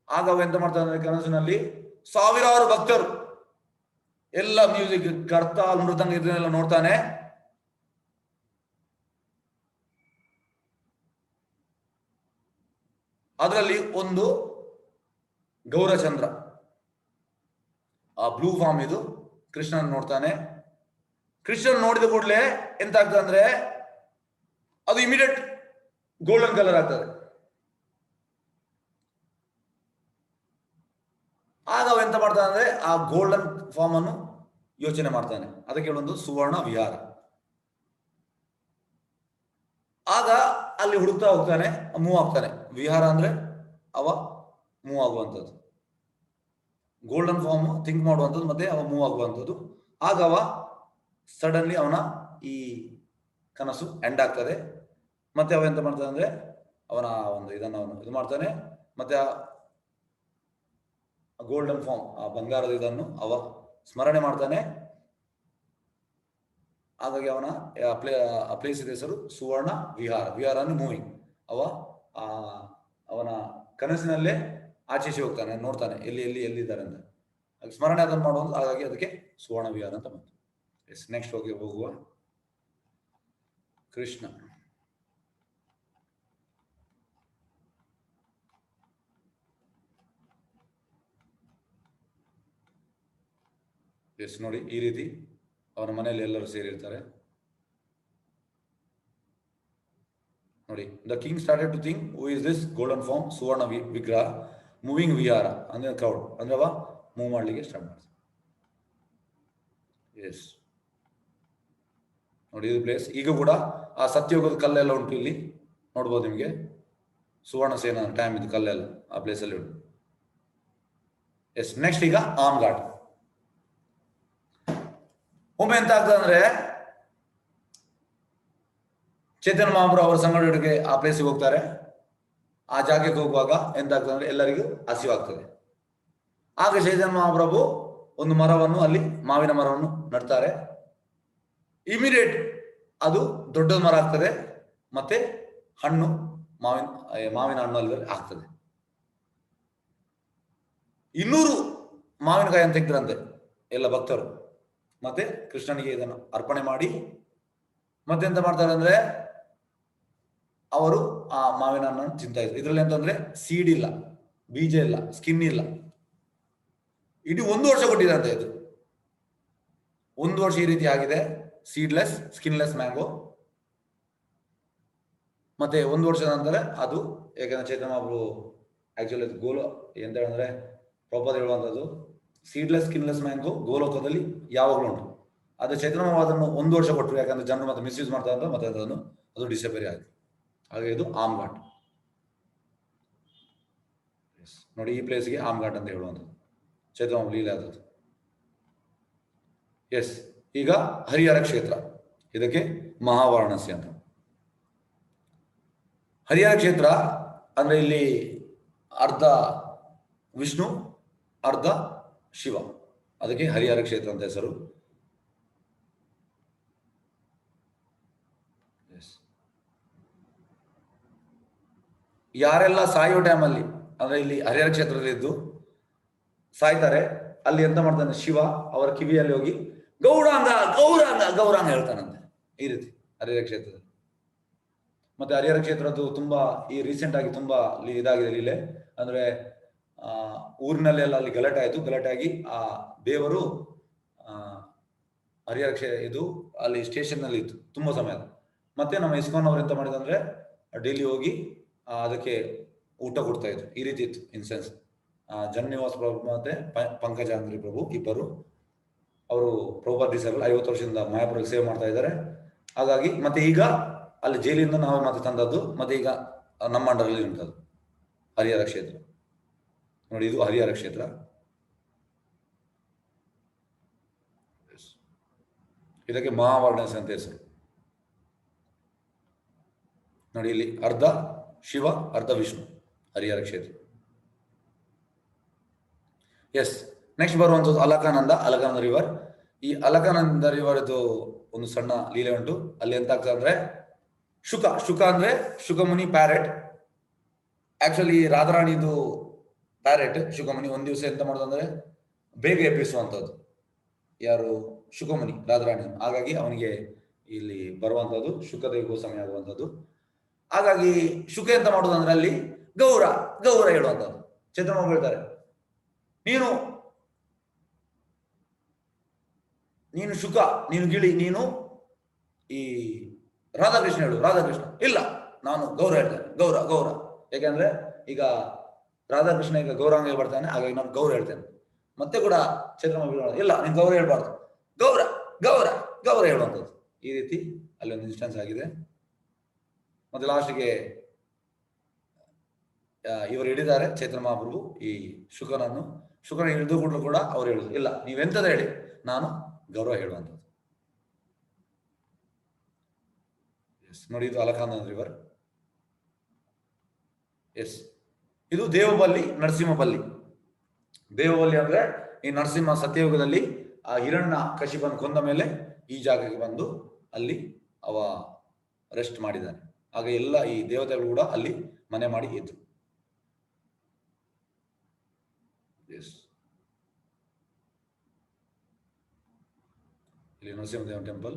ಆಗ ಅವ ಎಂತ ಮಾಡ್ತಾನೆ ಅಂದ್ರೆ ಕನಸಿನಲ್ಲಿ ಸಾವಿರಾರು ಭಕ್ತರು ಎಲ್ಲ ಮ್ಯೂಸಿಕ್ ಕರ್ತಾಲ್ ಮೃದಂಗ ಇದನ್ನೆಲ್ಲ ನೋಡ್ತಾನೆ. ಅದರಲ್ಲಿ ಒಂದು ಗೌರಚಂದ್ರ ಆ ಬ್ಲೂ ಫಾರ್ಮ್ ಇದು ಕೃಷ್ಣನ್ ನೋಡ್ತಾನೆ. ಕೃಷ್ಣನ್ ನೋಡಿದ ಕೂಡಲೇ ಎಂತ ಆಗ್ತದೆ ಅಂದ್ರೆ ಅದು ಇಮಿಡಿಯೇಟ್ ಗೋಲ್ಡನ್ ಕಲರ್ ಆಗ್ತದೆ. ಆಗ ಅವ ಎಂತ ಮಾಡ್ತಾನೆ ಅಂದ್ರೆ ಆ ಗೋಲ್ಡನ್ ಫಾರ್ಮ್ ಅನ್ನು ಯೋಚನೆ ಮಾಡ್ತಾನೆ, ಅದಕ್ಕೆ ಒಂದು ಸುವರ್ಣ ವಿಹಾರ. ಆಗ ಅಲ್ಲಿ ಹುಡುಕ್ತಾ ಹೋಗ್ತಾನೆ, ಮೂವ್ ಆಗ್ತಾನೆ. ವಿಹಾರ ಅಂದ್ರೆ ಅವ ಮೂವ್ ಆಗುವಂಥದ್ದು, ಗೋಲ್ಡನ್ ಫಾರ್ಮ್ ಥಿಂಕ್ ಮಾಡುವಂಥದ್ದು, ಮತ್ತೆ ಅವ ಮೂವ್ ಆಗುವಂಥದ್ದು. ಆಗ ಅವ ಸಡನ್ಲಿ ಅವನ ಈ ಕನಸು ಎಂಡ್ ಆಗ್ತದೆ. ಮತ್ತೆ ಅವ ಎಂತ ಮಾಡ್ತಾನೆ ಅಂದ್ರೆ ಅವನ ಒಂದು ಇದನ್ನು ಅವನು ಇದು ಮಾಡ್ತಾನೆ, ಮತ್ತೆ ಆ ಗೋಲ್ಡನ್ ಫಾರ್ಮ್ ಆ ಬಂಗಾರದ ಇದನ್ನು ಅವ ಸ್ಮರಣೆ ಮಾಡ್ತಾನೆ. ಹಾಗಾಗಿ ಅವನ ಪ್ಲೇಸ್ ಇದೆ ಹೆಸರು ಸುವರ್ಣ ವಿಹಾರ. ವಿಹಾರ ಅಂದ್ರೆ ಮೂವಿಂಗ್. ಅವ ಅವನ ಕನಸಿನಲ್ಲೇ ಆಚೀಚೆ ಹೋಗ್ತಾನೆ, ನೋಡ್ತಾನೆ ಎಲ್ಲಿ ಎಲ್ಲಿ ಎಲ್ಲಿದ್ದಾರೆ ಅಂತ, ಸ್ಮರಣೆ ಅದನ್ನು ಮಾಡುವುದು. ಹಾಗಾಗಿ ಅದಕ್ಕೆ ಸುವರ್ಣ ವಿಹಾರ ಅಂತ ಬಂತು. ಎಸ್, ನೆಕ್ಸ್ಟ್ ಹೋಗುವ ಕೃಷ್ಣ. ಎಸ್, ನೋಡಿ ಈ ರೀತಿ ಅವನ ಮನೆಯಲ್ಲಿ ಎಲ್ಲರೂ ಸೇರಿರ್ತಾರೆ. ನೋಡಿ, the king started to think who is this golden form ಸುವರ್ಣ ವಿಗ್ರಹ ಮೂವಿಂಗ್ ವಿಹಾರ ಅಂದ್ರೆ ಕ್ರೌಡ್ ಅಂದ್ರೆ ಅವ ಮೂವ್ ಮಾಡ್ಲಿಕ್ಕೆ ಸ್ಟಾರ್ಟ್ ಮಾಡ್ತಾರೆ. ಎಸ್, ನೋಡಿ ಇದು ಪ್ಲೇಸ್. ಈಗ ಕೂಡ ಆ ಸತ್ಯಯುಗದ ಕಲ್ಲೆಲ್ಲ ಉಂಟು ಇಲ್ಲಿ, ನೋಡ್ಬೋದು ನಿಮಗೆ. ಸುವರ್ಣ ಸೇನಾ ಟೈಮ್ ಇದು ಕಲ್ಲೆಲ್ಲ ಆ ಪ್ಲೇಸ್ ಅಲ್ಲಿ ಉಂಟು. ಎಸ್, ನೆಕ್ಸ್ಟ್ ಈಗ ಆಮ್ ಘಾಟ್. ಒಮ್ಮೆ ಎಂತ ಆಗ್ತದೆ ಅಂದ್ರೆ ಚೈತನ್ಯ ಮಹಾಪ್ರಭು ಅವರ ಸಂಗಡರಿಗೆ ಆ ಪ್ಲೇಸಿಗೆ ಹೋಗ್ತಾರೆ. ಆ ಜಾಗಕ್ಕೆ ಹೋಗುವಾಗ ಎಂತ ಆಗ್ತದೆ ಅಂದ್ರೆ ಎಲ್ಲರಿಗೂ ಹಸಿವಾಗ್ತದೆ. ಆಗ ಚೈತನ್ಯ ಮಹಾಪ್ರಭು ಒಂದು ಮರವನ್ನು ಅಲ್ಲಿ ಮಾವಿನ ಮರವನ್ನು ನಡ್ತಾರೆ. ಇಮಿಡಿಯೇಟ್ ಅದು ದೊಡ್ಡ ಮರ ಆಗ್ತದೆ, ಮತ್ತೆ ಹಣ್ಣು ಮಾವಿನ ಹಣ್ಣು ಅಲ್ಲಿ ಆಗ್ತದೆ. 200 ಮಾವಿನಕಾಯಿ ಅಂತ ತೆಗೆದ್ರಂತೆ ಎಲ್ಲ ಭಕ್ತರು. ಮತ್ತೆ ಕೃಷ್ಣನಿಗೆ ಇದನ್ನು ಅರ್ಪಣೆ ಮಾಡಿ ಮತ್ತೆ ಎಂತ ಮಾಡ್ತಾರೆ ಅಂದ್ರೆ ಅವರು ಆ ಮಾವಿನ ಹಣ್ಣನ್ನು ತಿಂತಾ ಇದ್ರು. ಇದ್ರಲ್ಲಿ ಎಂತಂದ್ರೆ ಸೀಡ್ ಇಲ್ಲ, ಬೀಜ ಇಲ್ಲ, ಸ್ಕಿನ್ ಇಲ್ಲ. ಇಡೀ 1 ವರ್ಷ ಕೊಟ್ಟಿದಂತೆ ಇದು. 1 ವರ್ಷ ಈ ರೀತಿ ಆಗಿದೆ, ಸೀಡ್ಲೆಸ್ ಸ್ಕಿನ್ಲೆಸ್ ಮ್ಯಾಂಗೋ. ಮತ್ತೆ 1 ವರ್ಷದ ನಂತರ ಅದು, ಯಾಕಂದ್ರೆ ಚೈತನ್ಯ ಮಹಾಪ್ರಭು ಆಕ್ಚುಲಿ ಗೋಲು ಎಂತ ಹೇಳಿದ್ರೆ ಪ್ರಭುಪಾದ ಹೇಳುವಂಥದ್ದು, ಸೀಡ್ಲೆಸ್ ಸ್ಕಿನ್ಲೆಸ್ ಮ್ಯಾಂಗೋ ಗೋಲೋಕದಲ್ಲಿ ಯಾವಾಗಲೂ ಉಂಟು. ಅದು ಚೈತನ್ಯ ಮಹಾಪ್ರಭು ಅದನ್ನು 1 ವರ್ಷ ಕೊಟ್ಟರು, ಯಾಕಂದ್ರೆ ಜನರು ಮತ್ತೆ ಮಿಸ್ಯೂಸ್ ಮಾಡ್ತಾ ಅಂತ ಮತ್ತೆ ಅದನ್ನು ಅದು ಡಿಸಪೇರಿ ಆಯಿತು. ಹಾಗೆ ಇದು ಆಮ್ ಘಾಟ್. ನೋಡಿ ಈ ಪ್ಲೇಸ್ಗೆ ಆಮ್ ಘಾಟ್ ಅಂತ ಹೇಳುವಂಥದ್ದು ಚೈತನ್ಯ ಮಹಾಪ್ರಭು ಲೀಲೆ ಆದದ್ದು. ಎಸ್, ಈಗ ಹರಿಹರ ಕ್ಷೇತ್ರ, ಇದಕ್ಕೆ ಮಹಾವಾರಣಾಸಿ ಅಂತ. ಹರಿಹರ ಕ್ಷೇತ್ರ ಅಂದ್ರೆ ಇಲ್ಲಿ ಅರ್ಧ ವಿಷ್ಣು ಅರ್ಧ ಶಿವ, ಅದಕ್ಕೆ ಹರಿಹರ ಕ್ಷೇತ್ರ ಅಂತ ಹೆಸರು. ಯಾರೆಲ್ಲ ಸಾಯೋ ಟೈಮಲ್ಲಿ ಅಂದ್ರೆ ಇಲ್ಲಿ ಹರಿಹರ ಕ್ಷೇತ್ರದಲ್ಲಿ ಇದ್ದು ಸಾಯ್ತಾರೆ, ಅಲ್ಲಿ ಎಂತ ಮಾಡ್ತಾನೆ ಶಿವ ಅವರ ಕಿವಿಯಲ್ಲಿ ಹೋಗಿ ಗೌರಾಂಗ ಗೌರಾಂಗ ಗೌರಾಂಗ ಹೇಳ್ತಾನಂತೆ. ಈ ರೀತಿ ಹರಿಹರ ಕ್ಷೇತ್ರದಲ್ಲಿ ಮತ್ತೆ ಹರಿಹರ ಕ್ಷೇತ್ರದ್ದು ತುಂಬಾ ಈ ರೀಸೆಂಟ್ ಆಗಿ ತುಂಬಾ ಇದಾಗಿದೆ ಲೀಲೆ. ಅಂದ್ರೆ ಊರಿನಲ್ಲೆಲ್ಲ ಅಲ್ಲಿ ಗಲಾಟೆ ಆಯ್ತು. ಗಲಾಟೆ ಆಗಿ ಆ ದೇವರು ಹರಿಹರ ಇದು ಅಲ್ಲಿ ಸ್ಟೇಷನ್ ನಲ್ಲಿ ಇತ್ತು ತುಂಬಾ ಸಮಯ. ಮತ್ತೆ ನಮ್ಮ ಇಸ್ಕಾನ್ ಅವ್ರು ಎಂತ ಮಾಡಿದಂದ್ರೆ ಡೈಲಿ ಹೋಗಿ ಅದಕ್ಕೆ ಊಟ ಕೊಡ್ತಾ ಇದ್ರು. ಈ ರೀತಿ ಇತ್ತು ಇನ್ಸೆನ್ಸ್. ಜನ್ನಿವಾಸ ಪ್ರಭು ಮತ್ತೆ ಪಂಕಜಾಂಗ್ರಿ ಪ್ರಭು ಇಬ್ಬರು ಅವರು ಪ್ರಭುಪಾದಿಸಲು 50 ವರ್ಷದಿಂದ ಮಾಯಾಪುರಲ್ಲಿ ಸೇವೆ ಮಾಡ್ತಾ ಇದ್ದಾರೆ. ಹಾಗಾಗಿ ಮತ್ತೆ ಈಗ ಅಲ್ಲಿ ಜೈಲಿಂದ ನಾವೇ ಮತ್ತೆ ತಂದದ್ದು. ಮತ್ತೆ ಈಗ ನಮ್ಮ ಅಂಡರಲ್ಲಿ ಉಂಟದು ಹರಿಹರ ಕ್ಷೇತ್ರ. ನೋಡಿ, ಇದು ಹರಿಹರ ಕ್ಷೇತ್ರ. ಇದಕ್ಕೆ ಮಹಾವಾರಣಾಸಿ ಅಂತ ಹೆಸರು. ನೋಡಿ, ಇಲ್ಲಿ ಅರ್ಧ ಶಿವ ಅರ್ಧ ವಿಷ್ಣು, ಹರಿಹರ ಕ್ಷೇತ್ರ. ಎಸ್, ನೆಕ್ಸ್ಟ್ ಬರುವಂಥದ್ದು ಅಲಕಾನಂದ. ಅಲಕಾನಂದ ರಿವರ್. ಈ ಅಲಕಾನಂದ ರಿವರ್ ಇದು ಒಂದು ಸಣ್ಣ ಲೀಲೆ ಉಂಟು. ಅಲ್ಲಿ ಎಂತ ಆಗ್ತದೆ ಅಂದ್ರೆ ಶುಕ ಅಂದ್ರೆ ಶುಕಮುನಿ ಪ್ಯಾರೆಟ್. ಆಕ್ಚುಲಿ ರಾಧಾರಾಣಿದು ಪ್ಯಾರೆಟ್ ಶುಕಮುನಿ ಒಂದ್ ದಿವಸ ಎಂತ ಮಾಡೋದು ಅಂದ್ರೆ ಬೇಗ ಎಬ್ಬಿಸುವಂಥದ್ದು ಯಾರು ಶುಕಮುನಿ ರಾಧಾರಾಣಿ. ಹಾಗಾಗಿ ಅವನಿಗೆ ಇಲ್ಲಿ ಬರುವಂಥದ್ದು ಶುಕದೇವಿಗೂ ಸಮಯ ಆಗುವಂಥದ್ದು. ಹಾಗಾಗಿ ಶುಕ ಎಂತ ಮಾಡುದು ಅಂದ್ರೆ ಅಲ್ಲಿ ಗೌರ ಹೇಳುವಂಥದ್ದು. ಚೇತನ ಹೇಳ್ತಾರೆ, ನೀನು ಶುಕ, ನೀನು ಗಿಳಿ, ನೀನು ಈ ರಾಧಾಕೃಷ್ಣ ಹೇಳು. ರಾಧಾಕೃಷ್ಣ ಇಲ್ಲ, ನಾನು ಗೌರ ಹೇಳ್ತೇನೆ. ಗೌರ ಯಾಕೆಂದ್ರೆ ಈಗ ರಾಧಾಕೃಷ್ಣ ಈಗ ಗೌರಾಂಗ ಬರ್ತಾನೆ, ಹಾಗಾಗಿ ನಾನು ಗೌರ ಹೇಳ್ತೇನೆ. ಮತ್ತೆ ಕೂಡ ಚೇತನ ಇಲ್ಲ, ನೀನು ಗೌರ ಹೇಳ್ಬಾರ್ದು, ಗೌರ ಹೇಳುವಂಥದ್ದು. ಈ ರೀತಿ ಅಲ್ಲಿ ಒಂದು ಇನ್ಸ್ಟೆನ್ಸ್ ಆಗಿದೆ. ಮತ್ತೆ ಲಾಸ್ಟ್ಗೆ ಇವರು ಹಿಡಿದಾರೆ ಚೈತನ್ಯ ಮಹಾಪ್ರಭು ಈ ಶುಕನ ಹಿಡಿದು ಕೂಡ ಅವ್ರು ಹೇಳುದು ಇಲ್ಲ, ನೀವೆಂತದ ಹೇಳಿ, ನಾನು ಗೌರವ ಹೇಳುವಂಥದ್ದು. ನೋಡಿ, ಇದು ಅಲಕಾನಂದ ರಿವರ್. ಎಸ್, ಇದು ದೇವಬಲ್ಲಿ ನರಸಿಂಹಬಲ್ಲಿ. ದೇವಬಲ್ಲಿ ಅಂದ್ರೆ ಈ ನರಸಿಂಹ ಸತ್ಯಯುಗದಲ್ಲಿ ಆ ಹಿರಣ್ಯ ಕಶಿಪನ ಕೊಂದ ಮೇಲೆ ಈ ಜಾಗಕ್ಕೆ ಬಂದು ಅಲ್ಲಿ ಅವ ರೆಸ್ಟ್ ಮಾಡಿದ್ದಾನೆ. ಆಗ ಎಲ್ಲ ಈ ದೇವತೆಗಳು ಕೂಡ ಅಲ್ಲಿ ಮನೆ ಮಾಡಿ ಇದ್ರು. ಇಲ್ಲಿ ನರಸಿಂಹದೇವ ಟೆಂಪಲ್.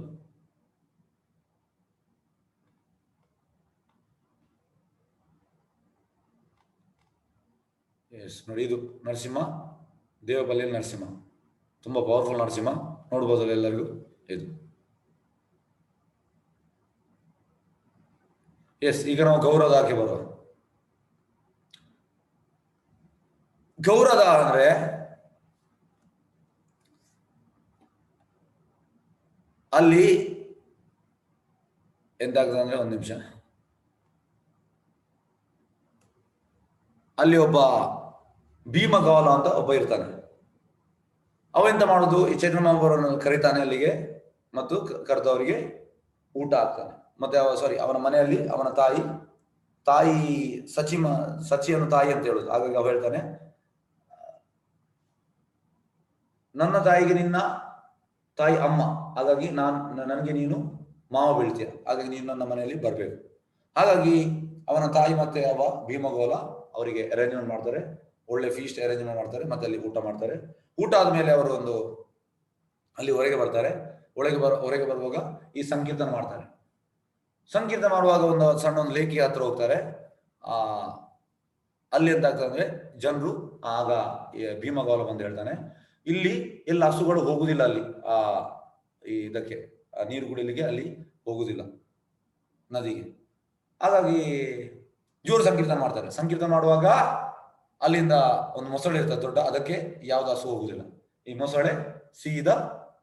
ಎಸ್, ನೋಡಿ, ಇದು ನರಸಿಂಹ, ದೇವಬಲ್ಲಿ ನರಸಿಂಹ, ತುಂಬಾ ಪವರ್ಫುಲ್ ನರಸಿಂಹ. ನೋಡ್ಬೋದಲ್ಲ ಎಲ್ಲರಿಗೂ ಇದು. ಎಸ್, ಈಗ ನಾವು ಗೌರದ ಆಕೆ ಬರುವ. ಗೌರದ ಅಂದ್ರೆ ಅಲ್ಲಿ ಎಂತಾಗ್ತದೆ ಅಂದ್ರೆ, ಒಂದು ನಿಮಿಷ, ಅಲ್ಲಿ ಒಬ್ಬ ಭೀಮಗೌಲ ಅಂತ ಒಬ್ಬ ಇರ್ತಾನೆ. ಅವೆಂತ ಮಾಡುದು, ಈ ಚೈತನ್ಯ ಮಹಾಪ್ರಭುವನ್ನು ಕರೀತಾನೆ ಅಲ್ಲಿಗೆ, ಮತ್ತು ಕರೆದವರಿಗೆ ಊಟ ಹಾಕ್ತಾನೆ. ಮತ್ತೆ ಅವನ ಮನೆಯಲ್ಲಿ ಅವನ ತಾಯಿ ಸಚಿಯನ್ನು ತಾಯಿ ಅಂತ ಹೇಳುದು. ಹಾಗಾಗಿ ಅವ ಹೇಳ್ತಾನೆ, ನನ್ನ ತಾಯಿಗೆ ನಿನ್ನ ತಾಯಿ ಅಮ್ಮ, ಹಾಗಾಗಿ ನನಗೆ ನೀನು ಮಾವ ಬೀಳ್ತೀಯ, ಹಾಗಾಗಿ ನೀನು ನನ್ನ ಮನೆಯಲ್ಲಿ ಬರ್ಬೇಕು. ಹಾಗಾಗಿ ಅವನ ತಾಯಿ ಮತ್ತೆ ಅವ ಭೀಮಗೋಲ ಅವರಿಗೆ ಅರೇಂಜ್ಮೆಂಟ್ ಮಾಡ್ತಾರೆ, ಒಳ್ಳೆ ಫೀಸ್ಟ್ ಅರೇಂಜ್ಮೆಂಟ್ ಮಾಡ್ತಾರೆ. ಮತ್ತೆ ಅಲ್ಲಿ ಊಟ ಮಾಡ್ತಾರೆ. ಊಟ ಆದ್ಮೇಲೆ ಅವರು ಅಲ್ಲಿ ಹೊರಗೆ ಬರ್ತಾರೆ. ಹೊರಗೆ ಬರುವಾಗ ಈ ಸಂಕೀರ್ತನ ಮಾಡ್ತಾರೆ. ಸಂಕೀರ್ತನ ಮಾಡುವಾಗ ಒಂದು ಲೇಖಿಗೆ ಹತ್ರ ಹೋಗ್ತಾರೆ. ಅಲ್ಲಿ ಎಂತ ಆಗ್ತದೆ ಅಂದ್ರೆ ಜನರು ಆಗ ಭೀಮಗೌಲ ಬಂದು ಹೇಳ್ತಾನೆ, ಇಲ್ಲಿ ಎಲ್ಲ ಹಸುಗಳು ಹೋಗುದಿಲ್ಲ ಅಲ್ಲಿ ಇದಕ್ಕೆ ನೀರು ಕುಡಿಲಿಕ್ಕೆ ಅಲ್ಲಿ ಹೋಗುದಿಲ್ಲ ನದಿಗೆ. ಹಾಗಾಗಿ ಜೋರು ಸಂಕೀರ್ತನ ಮಾಡ್ತಾರೆ. ಸಂಕೀರ್ತನ ಮಾಡುವಾಗ ಅಲ್ಲಿಂದ ಒಂದು ಮೊಸಳೆ ಇರ್ತದೆ ದೊಡ್ಡ, ಅದಕ್ಕೆ ಯಾವ್ದು ಹಸು ಹೋಗುದಿಲ್ಲ. ಈ ಮೊಸಳೆ ಸೀದಾ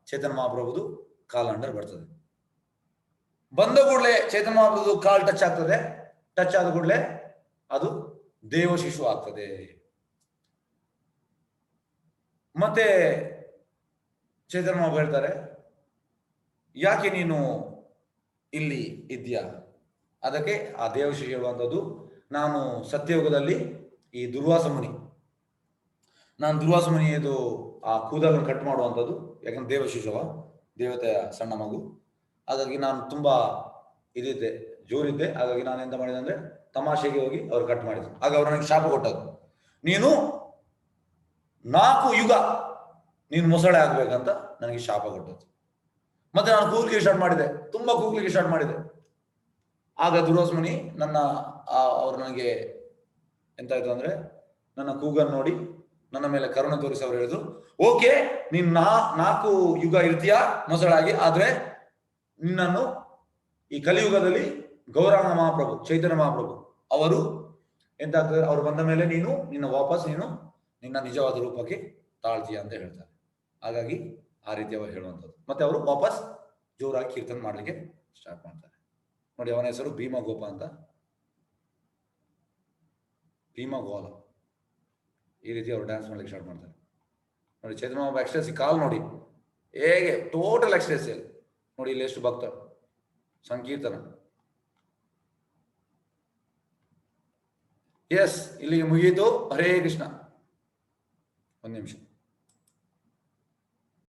ಚೇತನ ಮಹಾಪ್ರಭುದು ಕಾಲ್ ಅಂಡರ್ ಬರ್ತದೆ. ಬಂದ ಕೂಡಲೇ ಚೇತನ ಮಹಾಪ್ರಭುದು ಕಾಲ್ ಟಚ್ ಆಗ್ತದೆ. ಟಚ್ ಆದ ಕೂಡಲೇ ಅದು ದೇವ ಶಿಶು ಆಗ್ತದೆ. ಮತ್ತೆ ಚೇತನ ಮಹಾಪ್ರಭು ಹೇಳ್ತಾರೆ, ಯಾಕೆ ನೀನು ಇಲ್ಲಿ ಇದ್ಯಾ? ಅದಕ್ಕೆ ಆ ದೇವಶಿಶು ಹೇಳುವಂಥದ್ದು, ನಾನು ಸತ್ಯಯುಗದಲ್ಲಿ ಈ ದುರ್ವಾಸ ಮುನಿ, ಇದು ಆ ಕೂದಲನ್ನು ಕಟ್ ಮಾಡುವಂಥದ್ದು. ಯಾಕಂದ್ರೆ ದೇವಶಿಶುವ ದೇವತೆಯ ಸಣ್ಣ ಮಗು, ಹಾಗಾಗಿ ನಾನು ತುಂಬಾ ಇದಿದ್ದೆ, ಜೋರಿದ್ದೆ. ಹಾಗಾಗಿ ನಾನು ಎಂತ ಮಾಡಿದೆ ಅಂದ್ರೆ ತಮಾಷೆಗೆ ಹೋಗಿ ಅವ್ರು ಕಟ್ ಮಾಡಿದ್ರು. ಆಗ ಅವ್ರು ನನಗೆ ಶಾಪ ಕೊಟ್ಟದ್ದು, ನೀನು 4 ಯುಗ ನೀನು ಮೊಸಳೆ ಆಗ್ಬೇಕಂತ ನನಗೆ ಶಾಪ ಕೊಟ್ಟದ್ದು. ಮತ್ತೆ ನಾನು ಕೂಗ್ಲಿಕ್ಕೆ ಸ್ಟಾರ್ಟ್ ಮಾಡಿದೆ, ತುಂಬಾ ಕೂಗ್ಲಿಕ್ಕೆ ಸ್ಟಾರ್ಟ್ ಮಾಡಿದೆ. ಆಗ ದುರ್ವಾಸಮುನಿ ನನ್ನ ಅವ್ರು ನನಗೆ ಎಂತಾಯ್ತು ಅಂದ್ರೆ ನನ್ನ ಕೂಗನ್ನು ನೋಡಿ ನನ್ನ ಮೇಲೆ ಕರುಣೆ ತೋರಿಸಿ ಅವರು ಹೇಳಿದ್ರು, ಓಕೆ ನೀನ್ 4 ಯುಗ ಇರ್ತೀಯ ಮೊಸಳಾಗಿ, ಆದ್ರೆ ನಿನ್ನನ್ನು ಈ ಕಲಿಯುಗದಲ್ಲಿ ಗೌರಾಂಗ ಮಹಾಪ್ರಭು, ಚೈತನ್ಯ ಮಹಾಪ್ರಭು ಅವರು ಎಂತಾಗ್ತದೆ, ಅವ್ರು ಬಂದ ಮೇಲೆ ನೀನು ನಿನ್ನ ನಿಜವಾದ ರೂಪಕ್ಕೆ ತಾಳ್ತೀಯ ಅಂತ ಹೇಳ್ತಾರೆ. ಹಾಗಾಗಿ ಆ ರೀತಿ ಅವರು ಹೇಳುವಂಥದ್ದು. ಮತ್ತೆ ಅವರು ವಾಪಸ್ ಜೋರಾಗಿ ಕೀರ್ತನೆ ಮಾಡ್ಲಿಕ್ಕೆ ಸ್ಟಾರ್ಟ್ ಮಾಡ್ತಾರೆ. ನೋಡಿ, ಅವನ ಹೆಸರು ಭೀಮಗೋಪ ಅಂತ, ಭೀಮಗೋಲ. ಈ ರೀತಿ ಅವರು ಡ್ಯಾನ್ಸ್ ಮಾಡ್ಲಿಕ್ಕೆ ಸ್ಟಾರ್ಟ್ ಮಾಡ್ತಾರೆ. ನೋಡಿ, ಚೈತನ್ಯ ಮಹಾಪ್ರಭು ಎಕ್ಸ್ಟ್ರೆಸ್ ಕಾಲ್ ನೋಡಿ ಹೇಗೆ ಟೋಟಲ್ ಎಕ್ಸ್ಟ್ರೆಸ್ ನೋಡಿ, ಇಲ್ಲಿ ಎಷ್ಟು ಭಕ್ತ ಸಂಕೀರ್ತನ. ಎಸ್, ಇಲ್ಲಿಗೆ ಮುಗಿಯಿತು. ಹರೇ ಕೃಷ್ಣ. ಒಂದು ನಿಮಿಷ.